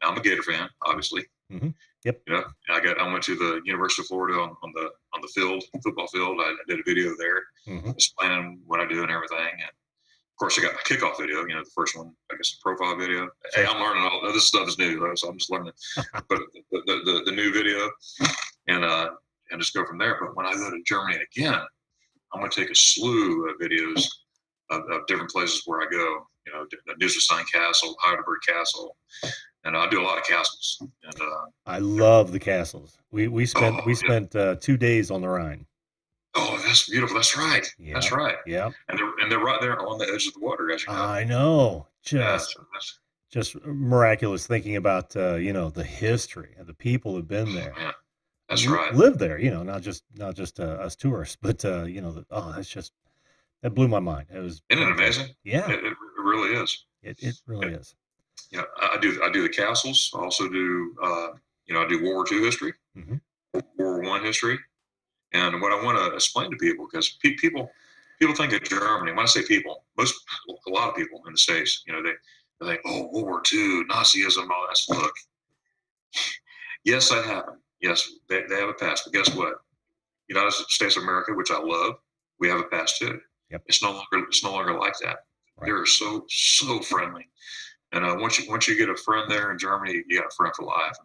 I'm a Gator fan, obviously. Mm-hmm. Yep. I went to the University of Florida on the field, football field. I did a video there, explaining what I do and everything. And of course, I got my kickoff video. The first one, I guess, the profile video. Hey, I'm learning all this stuff is new, so I'm just learning. But the new video, and just go from there. But when I go to Germany again, I'm going to take a slew of videos of different places where I go. The Neuschwanstein Castle, Heidelberg Castle, and I do a lot of castles. And I love the castles. We spent 2 days on the Rhine. Oh, that's beautiful. That's right. Yeah. That's right. Yeah. And they're right there on the edge of the water, as you know. I know. Just miraculous thinking about the history and the people who've been there. Yeah. That's right. Live there, not just us tourists, but that's just that blew my mind. It was. Isn't it amazing? Yeah. It really is. It really is. I do the castles. I also do I do World War II history, World War I history. And what I want to explain to people, because people think of Germany. When I say people, a lot of people in the States, they think, oh, World War II, Nazism, all that. Look, yes, that happened. Yes, they have a past. But guess what? United States of America, which I love, we have a past too. Yep. It's no longer like that. Right. They're so friendly. And once you get a friend there in Germany, you got a friend for life,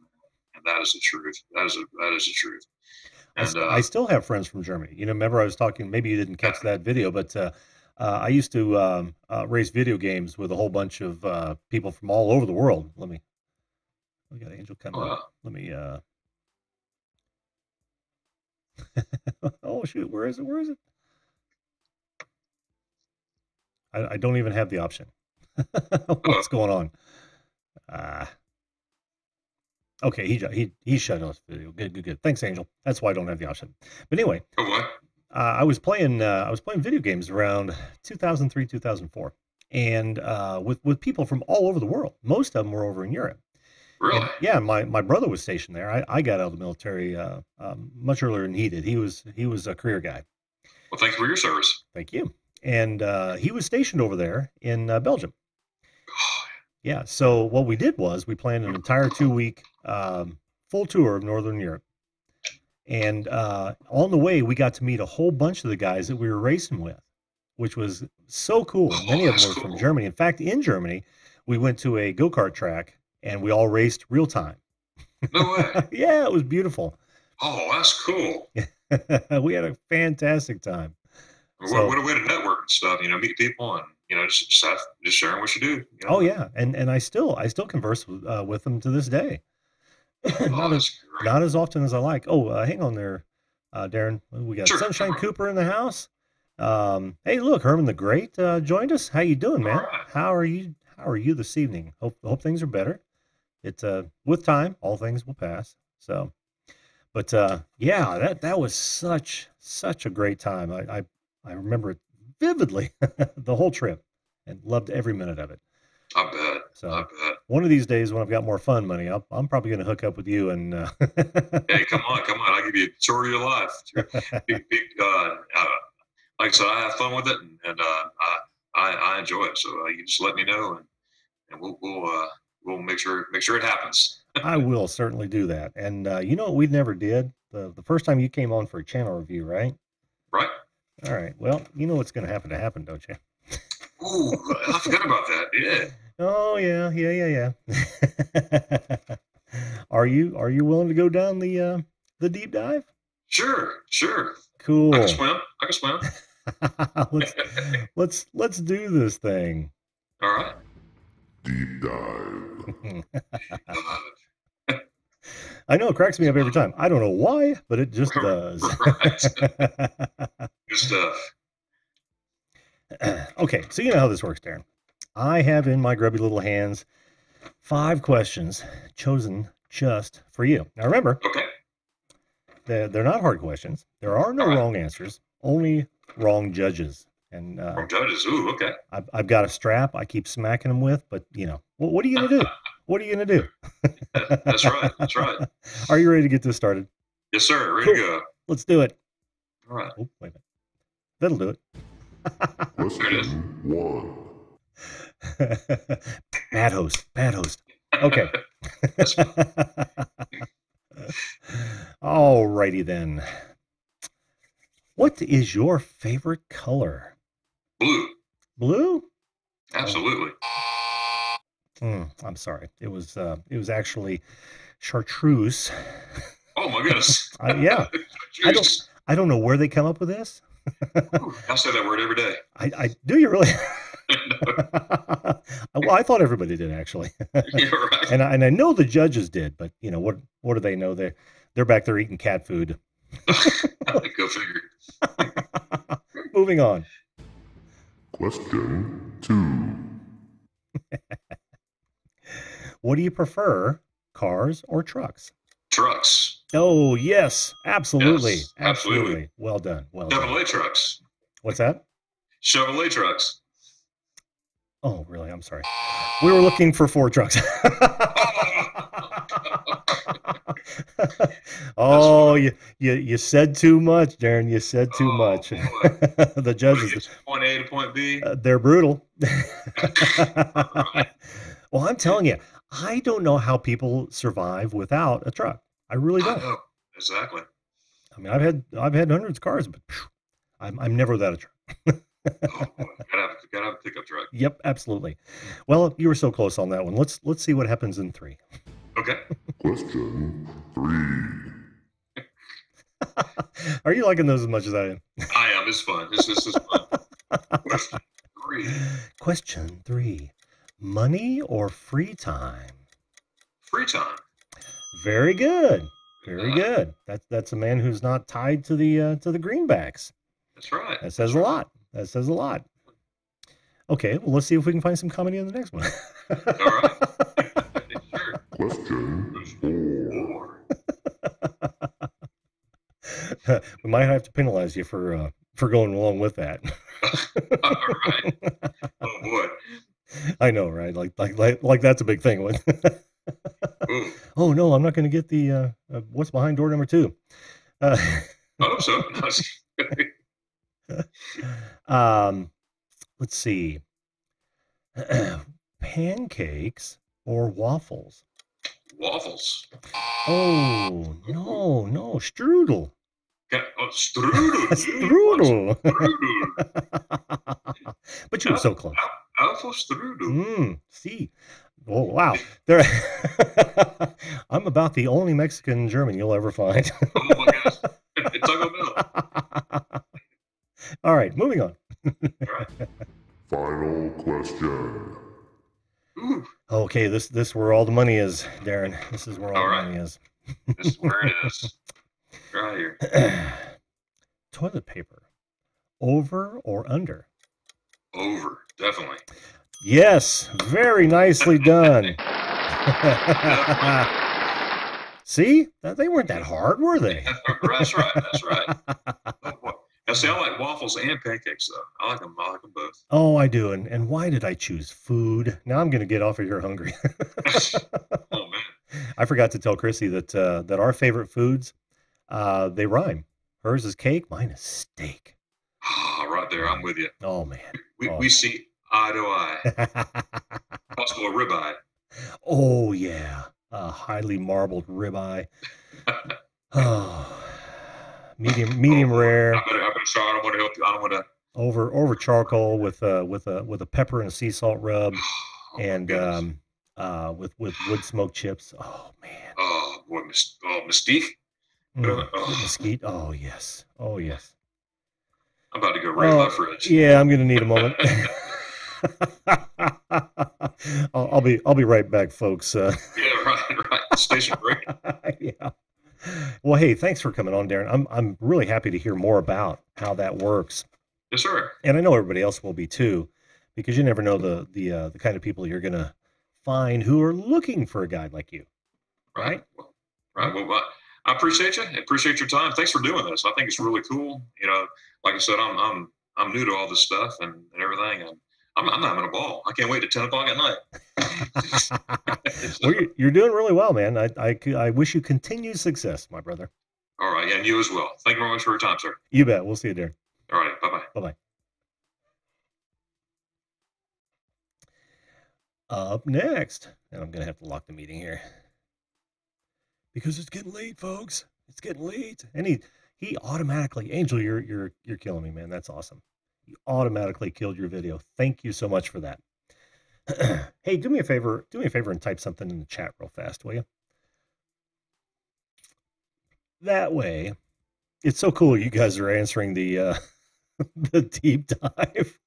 and that is the truth. That is the truth. And I still have friends from Germany. Remember I was talking, maybe you didn't catch that video, but I used to race video games with a whole bunch of people from all over the world. We got Angel coming up. Let me, oh shoot, where is it? I don't even have the option. What's going on? Okay, he shut off the video. Good. Thanks, Angel. That's why I don't have the option. But anyway, I was playing video games around 2003, 2004, and with people from all over the world. Most of them were over in Europe. Really? And, yeah, my brother was stationed there. I got out of the military much earlier than he did. He was a career guy. Well, thank you for your service. Thank you. And he was stationed over there in Belgium. Yeah, so what we did was we planned an entire 2-week full tour of Northern Europe. And on the way, we got to meet a whole bunch of the guys that we were racing with, which was so cool. Oh, Many of them that's were cool. from Germany. In fact, in Germany, we went to a go-kart track and we all raced real time. No way. Yeah, it was beautiful. Oh, that's cool. We had a fantastic time. So, What a way to network and stuff. Meet people and just sharing what you do. oh yeah, and I still converse with them to this day. Oh, not as that's great. not as often as I like. Oh, hang on there, Darren. We got Sure. Sunshine Cooper in the house. Hey, look, Herman the Great joined us. How you doing, man? All right. How are you? How are you this evening? Hope things are better. It's with time, all things will pass. So, but yeah, that was such a great time. I remember it vividly, the whole trip, and loved every minute of it. I bet. So, I bet. one of these days when I've got more fun money, I'm probably going to hook up with you and. Hey, come on! I'll give you a tour of your life. Like I said, I have fun with it, and I enjoy it. So you just let me know, and we'll make sure it happens. I will certainly do that. And you know what we never did? The first time you came on for a channel review, right? Right? All right. Well, you know what's going to happen, don't you? Ooh, I forgot about that. Yeah. Oh yeah. Are you willing to go down the deep dive? Sure. Cool. I can swim. let's do this thing. All right. Deep dive. I know it cracks me up every time. I don't know why, but it just does. Right. Good stuff. Okay, so you know how this works, Darren. I have in my grubby little hands 5 questions chosen just for you. Now remember, Okay. they're not hard questions. There are no wrong answers, only wrong judges. And From judges. Ooh, okay. I've got a strap I keep smacking them with, but what are you going to do? What are you going to do? That's right. That's right. Are you ready to get this started? Yes, sir. Ready to go. Let's do it. All right. Oh, wait a minute. That'll do it. Question 1. Bad host. Okay. Alrighty then. What is your favorite color? Blue. Blue? Absolutely. I'm sorry. It was actually chartreuse. Oh my goodness. Yeah. I don't know where they come up with this. Ooh, I say that word every day. I do you really? Well, I thought everybody did actually. You're right. And I know the judges did, but what do they know? They're back there eating cat food. Go figure. Moving on. Question 2. What do you prefer, cars or trucks? Trucks. Oh, yes, absolutely. Yes, absolutely. Well done. Chevrolet trucks. What's that? Chevrolet trucks. Oh, really? I'm sorry. We were looking for 4 trucks. Oh, you said too much, Darren. You said too much. The judges. Point A to point B. They're brutal. Right. Well, I'm telling you, I don't know how people survive without a truck. I really I don't. know. Exactly. I mean, I've had hundreds of cars, but I'm never without a truck. Oh, boy. Gotta have a pickup truck. Yep, absolutely. Well, you were so close on that one. Let's see what happens in 3. Okay. Question 3. Are you liking those as much as I am? I am. It's fun. This is fun. Question 3. Question 3. Money or free time? Free time. Very good. Very good. That's a man who's not tied to the greenbacks. That's right. That says a lot. That says a lot. Okay, well, let's see if we can find some comedy in the next one. All right. Sure. Question 4. We might have to penalize you for going along with that. All right. Oh boy. I know, right? Like that's a big thing. Ooh. Oh no, I'm not going to get the what's behind door number 2. I hope so. Let's see. Pancakes or waffles? Waffles. Oh no, Oh, strudel. Strudel. Strudel. But you were so close. Apple strudel. See. Oh, wow. There. I'm about the only Mexican German you'll ever find. Oh my gosh. It's Taco Bell. All right, moving on. All right. Final question. Ooh. Okay, this where all the money is, Darren. This is where all the money is. This is where it is. Right here. Toilet paper. Over or under? Over, definitely. Yes, very nicely done. See, they weren't that hard, were they? That's right. That's right. Now, see, I like waffles and pancakes, though. I like them both. Oh, I do. And why did I choose food? Now I'm going to get off of here hungry. Oh, man. I forgot to tell Chrissy that our favorite foods, they rhyme. Hers is cake. Mine is steak. Oh, right there. I'm with you. Oh, man. We see eye to eye. Possible a ribeye. Oh, yeah. A highly marbled ribeye. Oh, medium rare. I better try. I don't want to help you. I don't want to. Over charcoal with a pepper and a sea salt rub, and with wood smoked chips. Oh man. Oh boy, mesquite. Mesquite. Oh yes. Oh yes. I'm about to go raid my fridge. Yeah, I'm gonna need a moment. I'll be right back, folks. Yeah, right. Station break. Yeah. Well, hey, thanks for coming on, Darren. I'm really happy to hear more about how that works. Yes, sir. And I know everybody else will be too, because you never know the kind of people you're gonna find who are looking for a guide like you. Right. Right. Well, I appreciate you. I appreciate your time. Thanks for doing this. I think it's really cool. You know, like I said, I'm new to all this stuff and everything, and I'm having a ball. I can't wait to 10 o'clock at night. Well, you're doing really well, man. I wish you continued success, my brother. All right, and you as well. Thank you very much for your time, sir. You bet. We'll see you, Darren. All right, bye-bye. Bye-bye. Up next, and I'm gonna have to lock the meeting here because it's getting late, folks. It's getting late, and he automatically, Angel, you're killing me, man. That's awesome. You automatically killed your video. Thank you so much for that. Hey, do me a favor and type something in the chat real fast, will you? That way, it's so cool you guys are answering the the deep dive.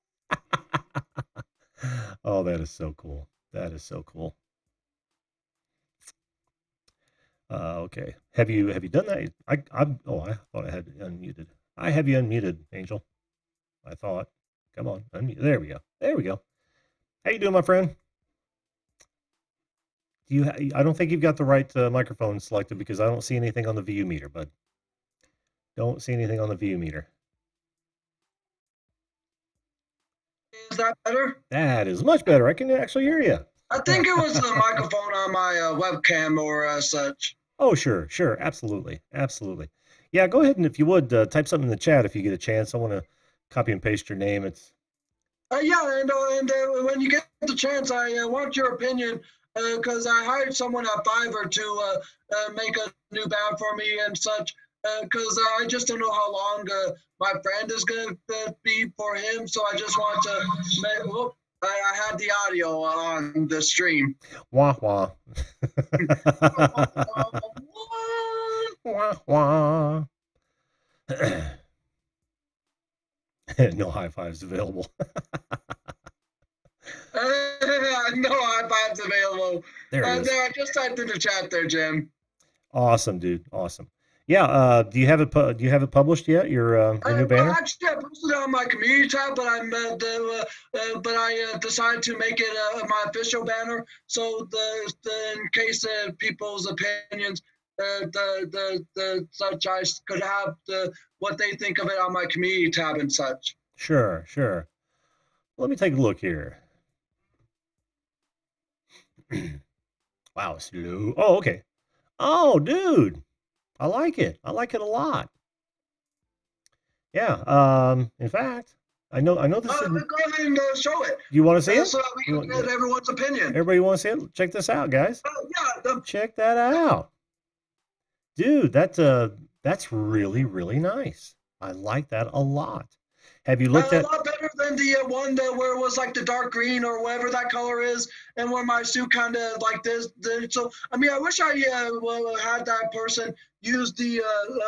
Oh, that is so cool. That is so cool. Okay. Have you done that? I thought I had unmuted. I have you unmuted, Angel. I thought. Come on, unmute. There we go. There we go. How you doing, my friend? I don't think you've got the right microphone selected because I don't see anything on the VU meter, bud. Don't see anything on the VU meter. Is that better? That is much better. I can actually hear you. I think it was the microphone on my webcam or such. Oh, sure. Absolutely. Yeah, go ahead and if you would, type something in the chat if you get a chance. I want to copy and paste your name. It's yeah, and when you get the chance, I want your opinion because I hired someone at Fiverr to make a new band for me and such because I just don't know how long my friend is going to be for him. So I just want to make, I had the audio on the stream. Wah, wah. Wah, wah. No high fives available. No high fives available. There it is. I just typed in the chat there, Jim. Awesome, dude. Awesome. Yeah. Do you have it published yet? Your new banner? Actually, I posted it on my community tab, but I decided to make it my official banner. So in case people's opinions, such I could have what they think of it on my community tab and such. Sure. Let me take a look here. Wow, slow. Oh, okay. Oh, dude. I like it. I like it a lot. Yeah. In fact, I know this is... Go ahead and show it. You want to see it? So we can get everyone's opinion. Everybody want to see it? Check this out, guys. Yeah. Check that out. Dude, that That's really, really nice. I like that a lot. Have you looked A at? lot better than the one that where it was like the dark green or whatever that color is, and where my suit kind of like this. So I mean, I wish I had that person use the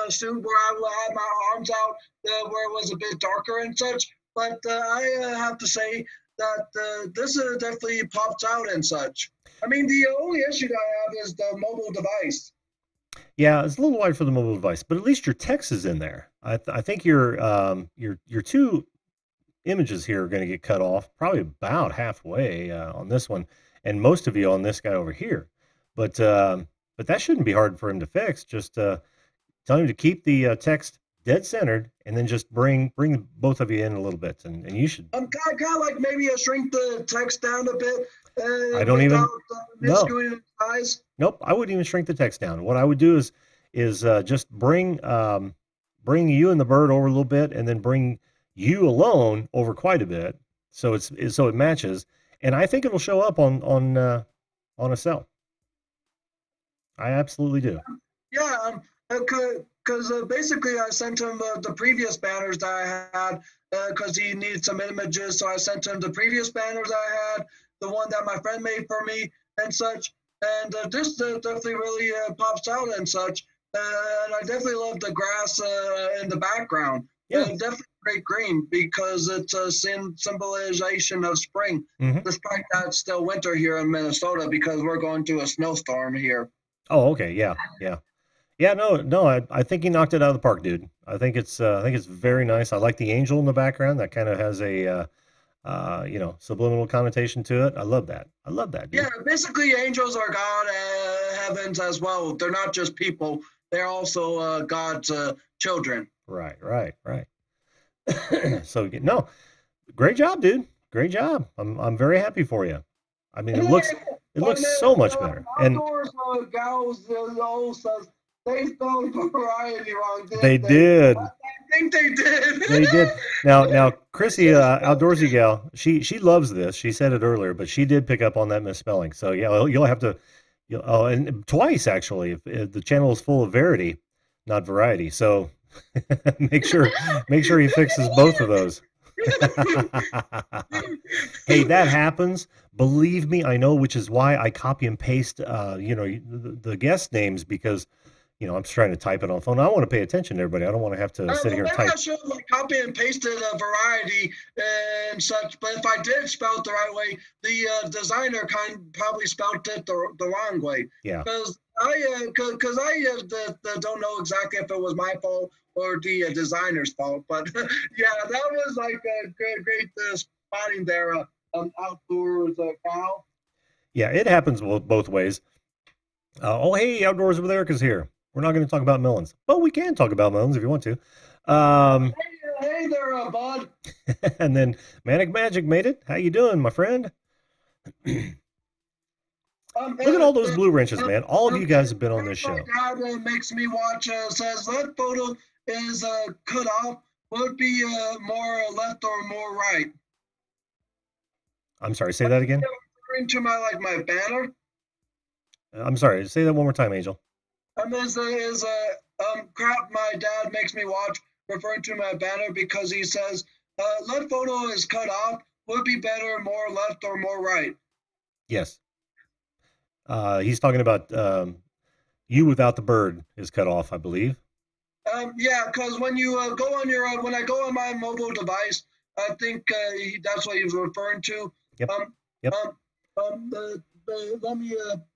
suit where I had my arms out, where it was a bit darker and such. But I have to say that this definitely pops out and such. I mean, the only issue that I have is the mobile device. Yeah, it's a little wide for the mobile device, but at least your text is in there. I think your two images here are going to get cut off probably about halfway on this one, and most of you on this guy over here. But that shouldn't be hard for him to fix. Just tell him to keep the text dead centered, and then just bring both of you in a little bit, and you should. I'm kind of like maybe shrink the text down a bit. I don't even no. Eyes. Nope, I wouldn't even shrink the text down. What I would do is just bring you and the bird over a little bit, and then bring you alone over quite a bit, so it matches, and I think it'll show up on a cell. I absolutely do. Yeah, because basically I sent him the previous banners that I had because he needed some images, so I sent him the previous banners I had, the one that my friend made for me and such, and this definitely really pops out and such, and I definitely love the grass in the background. Yeah, definitely great green because it's a symbolization of spring, despite that it's still winter here in Minnesota because we're going through a snowstorm here. Oh, okay, yeah. No, I think he knocked it out of the park, dude. I think it's very nice. I like the angel in the background. That kind of has a subliminal connotation to it. I love that. Dude. Yeah, basically angels are God heavens as well. They're not just people. They're also God's children. Right. So no, great job, dude. Great job. I'm very happy for you. I mean, it looks so much better. And gals says they spelled variety wrong. They did. I think they did. They did. Now, Chrissy, outdoorsy gal, she loves this. She said it earlier, but she did pick up on that misspelling. So yeah, you'll have to. And twice actually. If the channel is full of verity, not variety. So make sure he fixes both of those. Hey, that happens. Believe me, I know, which is why I copy and paste, the guest names, because, I'm just trying to type it on the phone. I want to pay attention to everybody. I don't want to have to sit here and type. I should have copy and pasted a variety and such, but if I did spell it the right way, the designer probably spelled it the wrong way. Yeah. Because I don't know exactly if it was my fault or the designer's fault, but yeah, that was like a great spotting there, outdoors cow. Yeah, it happens both ways. Hey, Outdoors with Erica's here. We're not going to talk about melons, but we can talk about melons if you want to. Hey there, bud. And then Manic Magic made it. How you doing, my friend? Look at all those blue wrenches, man. All of you guys have been on this show. My dad makes me watch, says that photo is cut off. Would be more left or more right? I'm sorry, say that again. Referring to my banner. I'm sorry, say that one more time, Angel. Crap my dad makes me watch, referring to my banner because he says left photo is cut off. Would be better more left or more right? Yes. He's talking about you without the bird is cut off, I believe. Yeah, because when you when I go on my mobile device, I think that's what he was referring to. Yep. Let me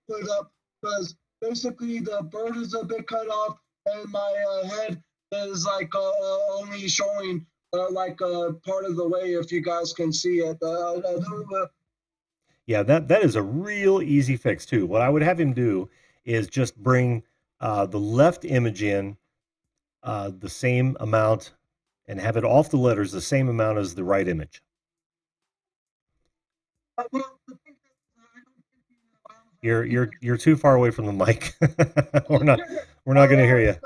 put it up, because basically the bird is a bit cut off, and my head is only showing part of the way. If you guys can see it. Yeah, that is a real easy fix too. What I would have him do is just bring the left image in the same amount, and have it off the letters the same amount as the right image. You're too far away from the mic. We're not going to hear you.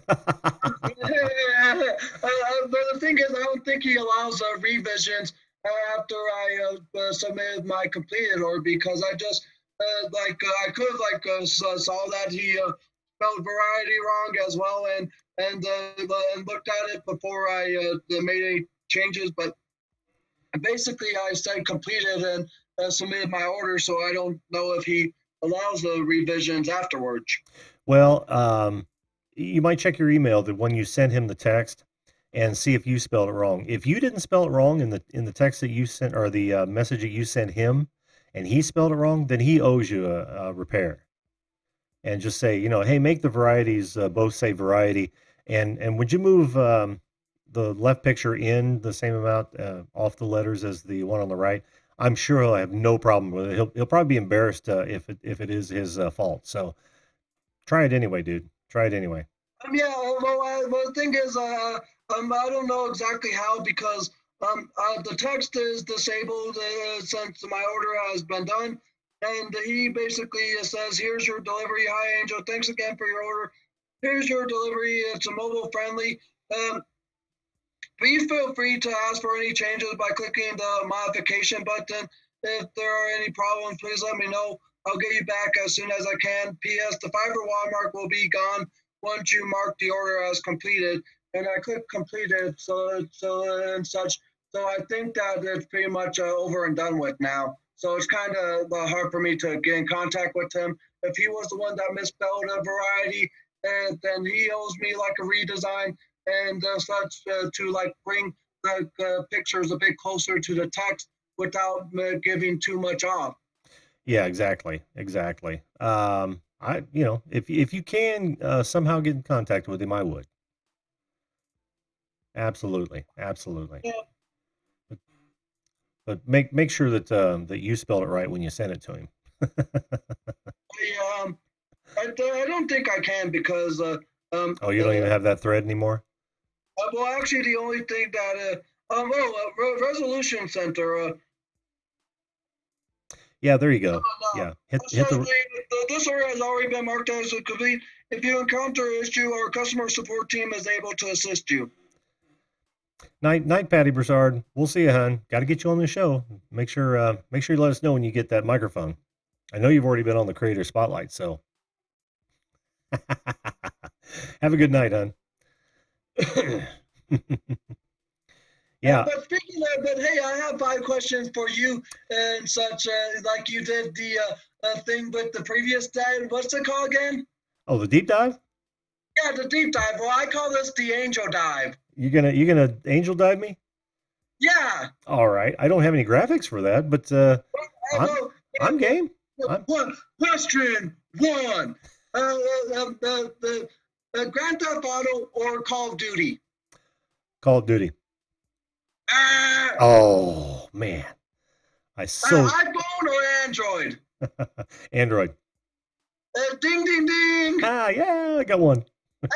But the thing is, I don't think he allows revisions after I submitted my completed order, because I just I could have saw that he spelled variety wrong as well, and looked at it before I made any changes. But basically, I said completed and submitted my order, so I don't know if he allows the revisions afterwards. Well, you might check your email, the one you sent him the text, and see if you spelled it wrong. If you didn't spell it wrong in the text that you sent, or the message that you sent him, and he spelled it wrong, then he owes you a repair. And just say, hey, make the varieties both say variety, and would you move the left picture in the same amount off the letters as the one on the right? I'm sure he'll have no problem with it. He'll probably be embarrassed if it is his fault. So try it anyway, dude. Try it anyway. Yeah. Well, the thing is, I don't know exactly how, because the text is disabled since my order has been done, and he basically says, "Here's your delivery. Hi, Angel. Thanks again for your order. Here's your delivery. It's a mobile friendly. Please feel free to ask for any changes by clicking the modification button. If there are any problems, please let me know. I'll get you back as soon as I can. P.S. The fiber watermark will be gone once you mark the order as completed." And I click completed, so and such. So I think that it's pretty much over and done with now. So it's kind of hard for me to get in contact with him. If he was the one that misspelled a variety, then he owes me like a redesign and such to like bring the pictures a bit closer to the text without giving too much off. Yeah, exactly. If you can somehow get in contact with him, I would. Absolutely. Yeah. But make sure that you spelled it right when you send it to him. I don't think I can, because you don't even have that thread anymore? Well, actually, the only thing that Resolution Center. Yeah, there you go. Yeah, hit the. This order has already been marked as complete. If you encounter an issue, our customer support team is able to assist you. Night, Patty Broussard. We'll see you, hon. Got to get you on the show. Make sure you let us know when you get that microphone. I know you've already been on the Creator Spotlight, so have a good night, hon. Yeah. But speaking of, hey, I have 5 questions for you and such, like you did the thing with the previous dive. What's it called again? Oh, the deep dive? Yeah, the deep dive. Well, I call this the angel dive. You gonna angel dive me? Yeah. All right. I don't have any graphics for that, but I'm game. Question 1. Grand Theft Auto or Call of Duty? Call of Duty. Oh man, iPhone or Android? Android. Ding ding ding. Yeah, I got one.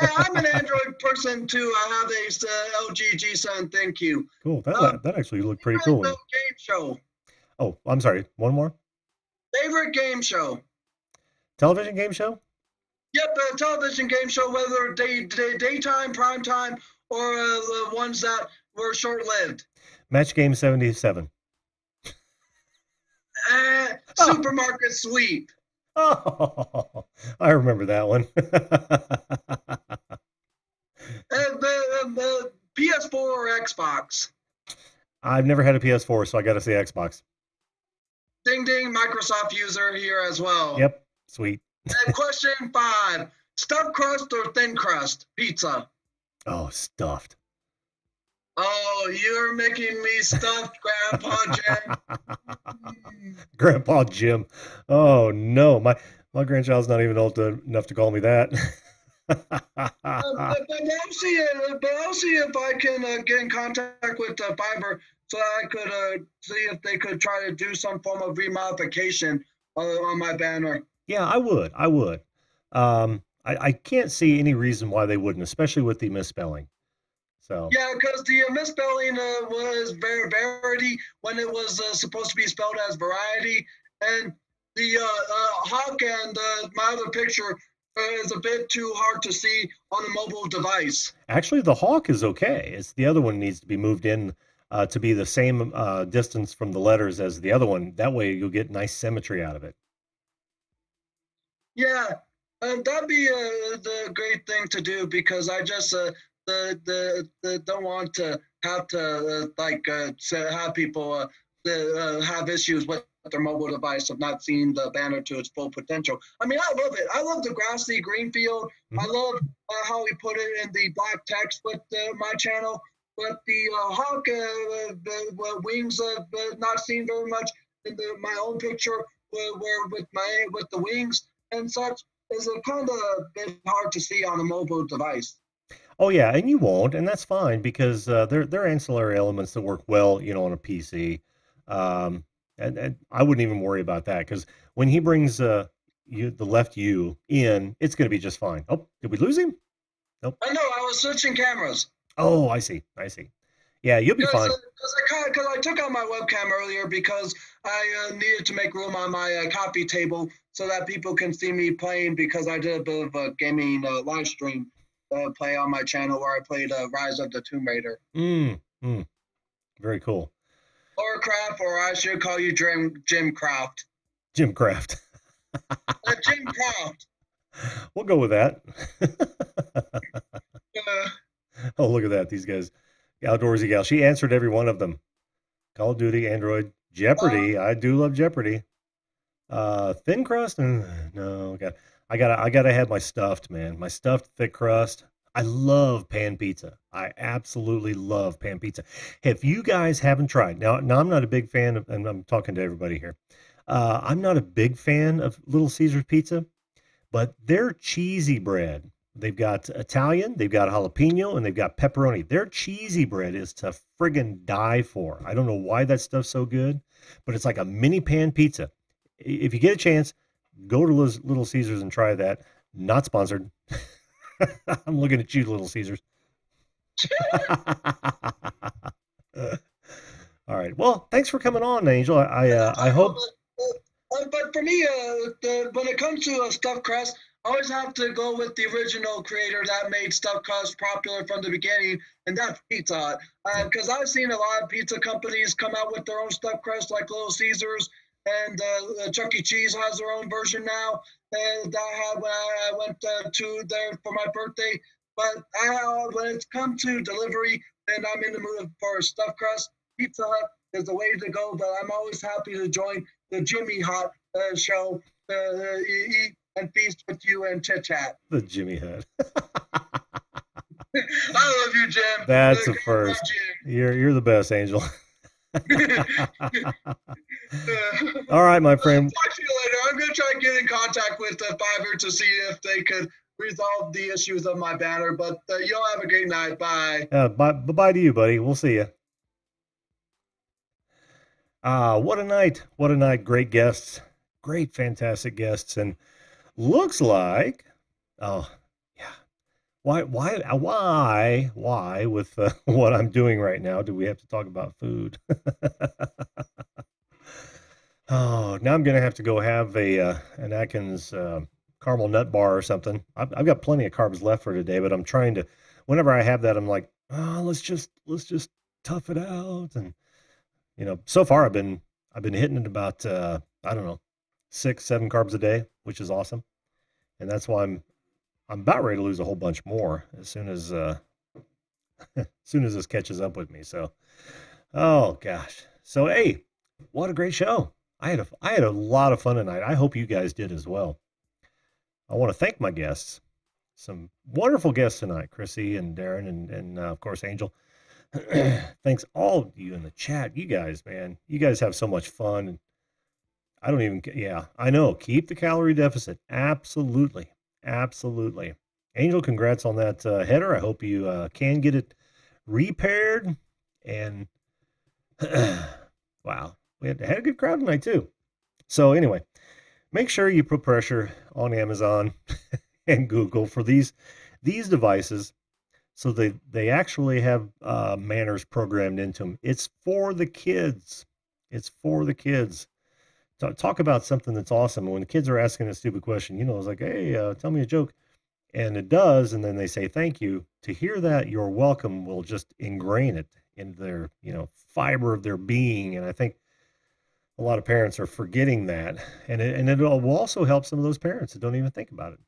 Hey, I'm an Android person too. I have a LG G7. Thank you. Cool. That actually looked pretty cool. Game show. Oh, I'm sorry. One more. Favorite game show. Television game show. Yep, a television game show, whether daytime, prime time, or the ones that were short-lived. Match Game 77. Supermarket Sweep. Oh, I remember that one. The PS4 or Xbox? I've never had a PS4, so I got to say Xbox. Ding ding, Microsoft user here as well. Yep, sweet. And question 5, stuffed crust or thin crust pizza? Oh, stuffed. Oh, you're making me stuffed, Grandpa Jim. Grandpa Jim. Oh no, my grandchild's not even old enough to call me that. But I'll see if I can get in contact with Fiverr so I could see if they could try to do some form of remodification on my banner. Yeah, I would. I can't see any reason why they wouldn't, especially with the misspelling. So yeah, because the misspelling was variety when it was supposed to be spelled as variety, and the hawk and my other picture is a bit too hard to see on a mobile device. Actually, the hawk is okay. It's the other one needs to be moved in to be the same distance from the letters as the other one. That way, you'll get nice symmetry out of it. Yeah. That'd be the great thing to do because I just don't want to have to have people have issues with their mobile device of not seeing the banner to its full potential. I mean, I love it. I love the grassy green field. I love how we put it in the black text with my channel. But the hawk the wings not seen very much in my own picture where with the wings and such is a kind of a bit hard to see on a mobile device. Oh yeah, and you won't, and that's fine because they're ancillary elements that work well, on a PC. Um, and I wouldn't even worry about that because when he brings the left U in, it's going to be just fine. Oh, did we lose him? Nope. I know. I was switching cameras. Oh, I see. I see. Yeah, you'll be fine. Because I took out my webcam earlier because I needed to make room on my coffee table so that people can see me playing because I did a bit of a gaming live stream play on my channel where I played Rise of the Tomb Raider. Very cool. Or Craft, or I should call you Jim Craft. Jim Craft. Jim Craft. We'll go with that. Oh, look at that. These guys. Outdoorsy gal. She answered every one of them. Call of Duty, Android, Jeopardy. I do love Jeopardy. Thin crust? No, I gotta have my stuffed, man. My stuffed thick crust. I love pan pizza. I absolutely love pan pizza. If you guys haven't tried, now I'm not a big fan of, and I'm talking to everybody here. I'm not a big fan of Little Caesars pizza, but their cheesy bread, they've got Italian, they've got jalapeno, and they've got pepperoni. Their cheesy bread is to friggin' die for. I don't know why that stuff's so good, but it's like a mini pan pizza. If you get a chance, go to Little Caesars and try that. Not sponsored. I'm looking at you, Little Caesars. All right. Well, thanks for coming on, Angel. I hope. But for me, when it comes to stuffed crust, I always have to go with the original creator that made stuffed crust popular from the beginning, and that's Pizza Hut. Because I've seen a lot of pizza companies come out with their own stuffed crust, like Little Caesars, and Chuck E. Cheese has their own version now. And I had when I went to there for my birthday. But when it's come to delivery, and I'm in the mood for stuffed crust, Pizza Hut is the way to go. But I'm always happy to join the Jimmy Hut show, eat and feast with you and chit chat. The Jimmy Hut. I love you, Jim. That's a first. You're the best, Angel. All right, my friend. Talk to you later. I'm going to try and get in contact with Fiverr to see if they could resolve the issues of my banner. But you'll have a great night. Bye. Bye to you, buddy. We'll see you. What a night. What a night. Great guests. Great, fantastic guests. And looks like, oh, yeah. Why with what I'm doing right now, do we have to talk about food? Oh, now I'm going to have to go have an Atkins caramel nut bar or something. I've got plenty of carbs left for today, but I'm trying to, whenever I have that, I'm like, oh, let's just tough it out. And, so far I've been hitting it about, I don't know, 6-7 carbs a day, which is awesome. And that's why I'm about ready to lose a whole bunch more as soon as this catches up with me. So, oh gosh. So, hey, what a great show. I had a lot of fun tonight. I hope you guys did as well. I want to thank my guests. Some wonderful guests tonight, Chrissy and Darren and of course, Angel. Thanks all of you in the chat. You guys, man, you guys have so much fun. And I don't even, yeah, I know. Keep the calorie deficit. Absolutely. Absolutely. Angel, congrats on that header. I hope you can get it repaired. And wow, we had a good crowd tonight too. So anyway, make sure you put pressure on Amazon and Google for these devices so they actually have manners programmed into them. It's for the kids. It's for the kids. Talk about something that's awesome. When the kids are asking a stupid question, it's like, hey, tell me a joke. And it does. And then they say, thank you. To hear that, you're welcome will just ingrain it into their, fiber of their being. And I think a lot of parents are forgetting that. And it will also help some of those parents that don't even think about it.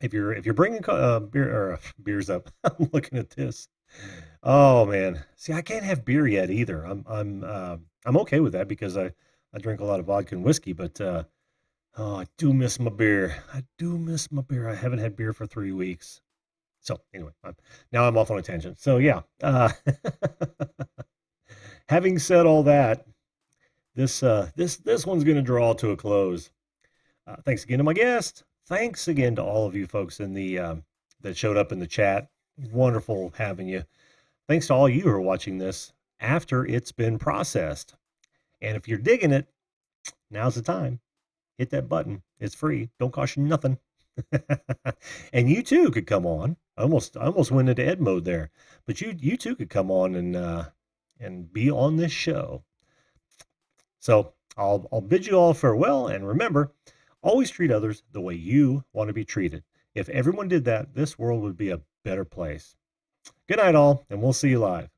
if you're bringing beer or beers up, I'm looking at this. Oh man, see, I can't have beer yet either. I'm okay with that because I drink a lot of vodka and whiskey, but oh, I do miss my beer. I do miss my beer. I haven't had beer for 3 weeks. So anyway, now I'm off on a tangent. So yeah, having said all that, this one's going to draw to a close. Thanks again to my guest. Thanks again to all of you folks in the that showed up in the chat. Wonderful having you. Thanks to all you who are watching this after it's been processed. And if you're digging it, now's the time. Hit that button. It's free. Don't cost you nothing. And you too could come on. I almost went into Ed mode there, but you too could come on and be on this show. So I'll bid you all farewell, and remember, always treat others the way you want to be treated. If everyone did that, this world would be a better place. Good night, all, and we'll see you live.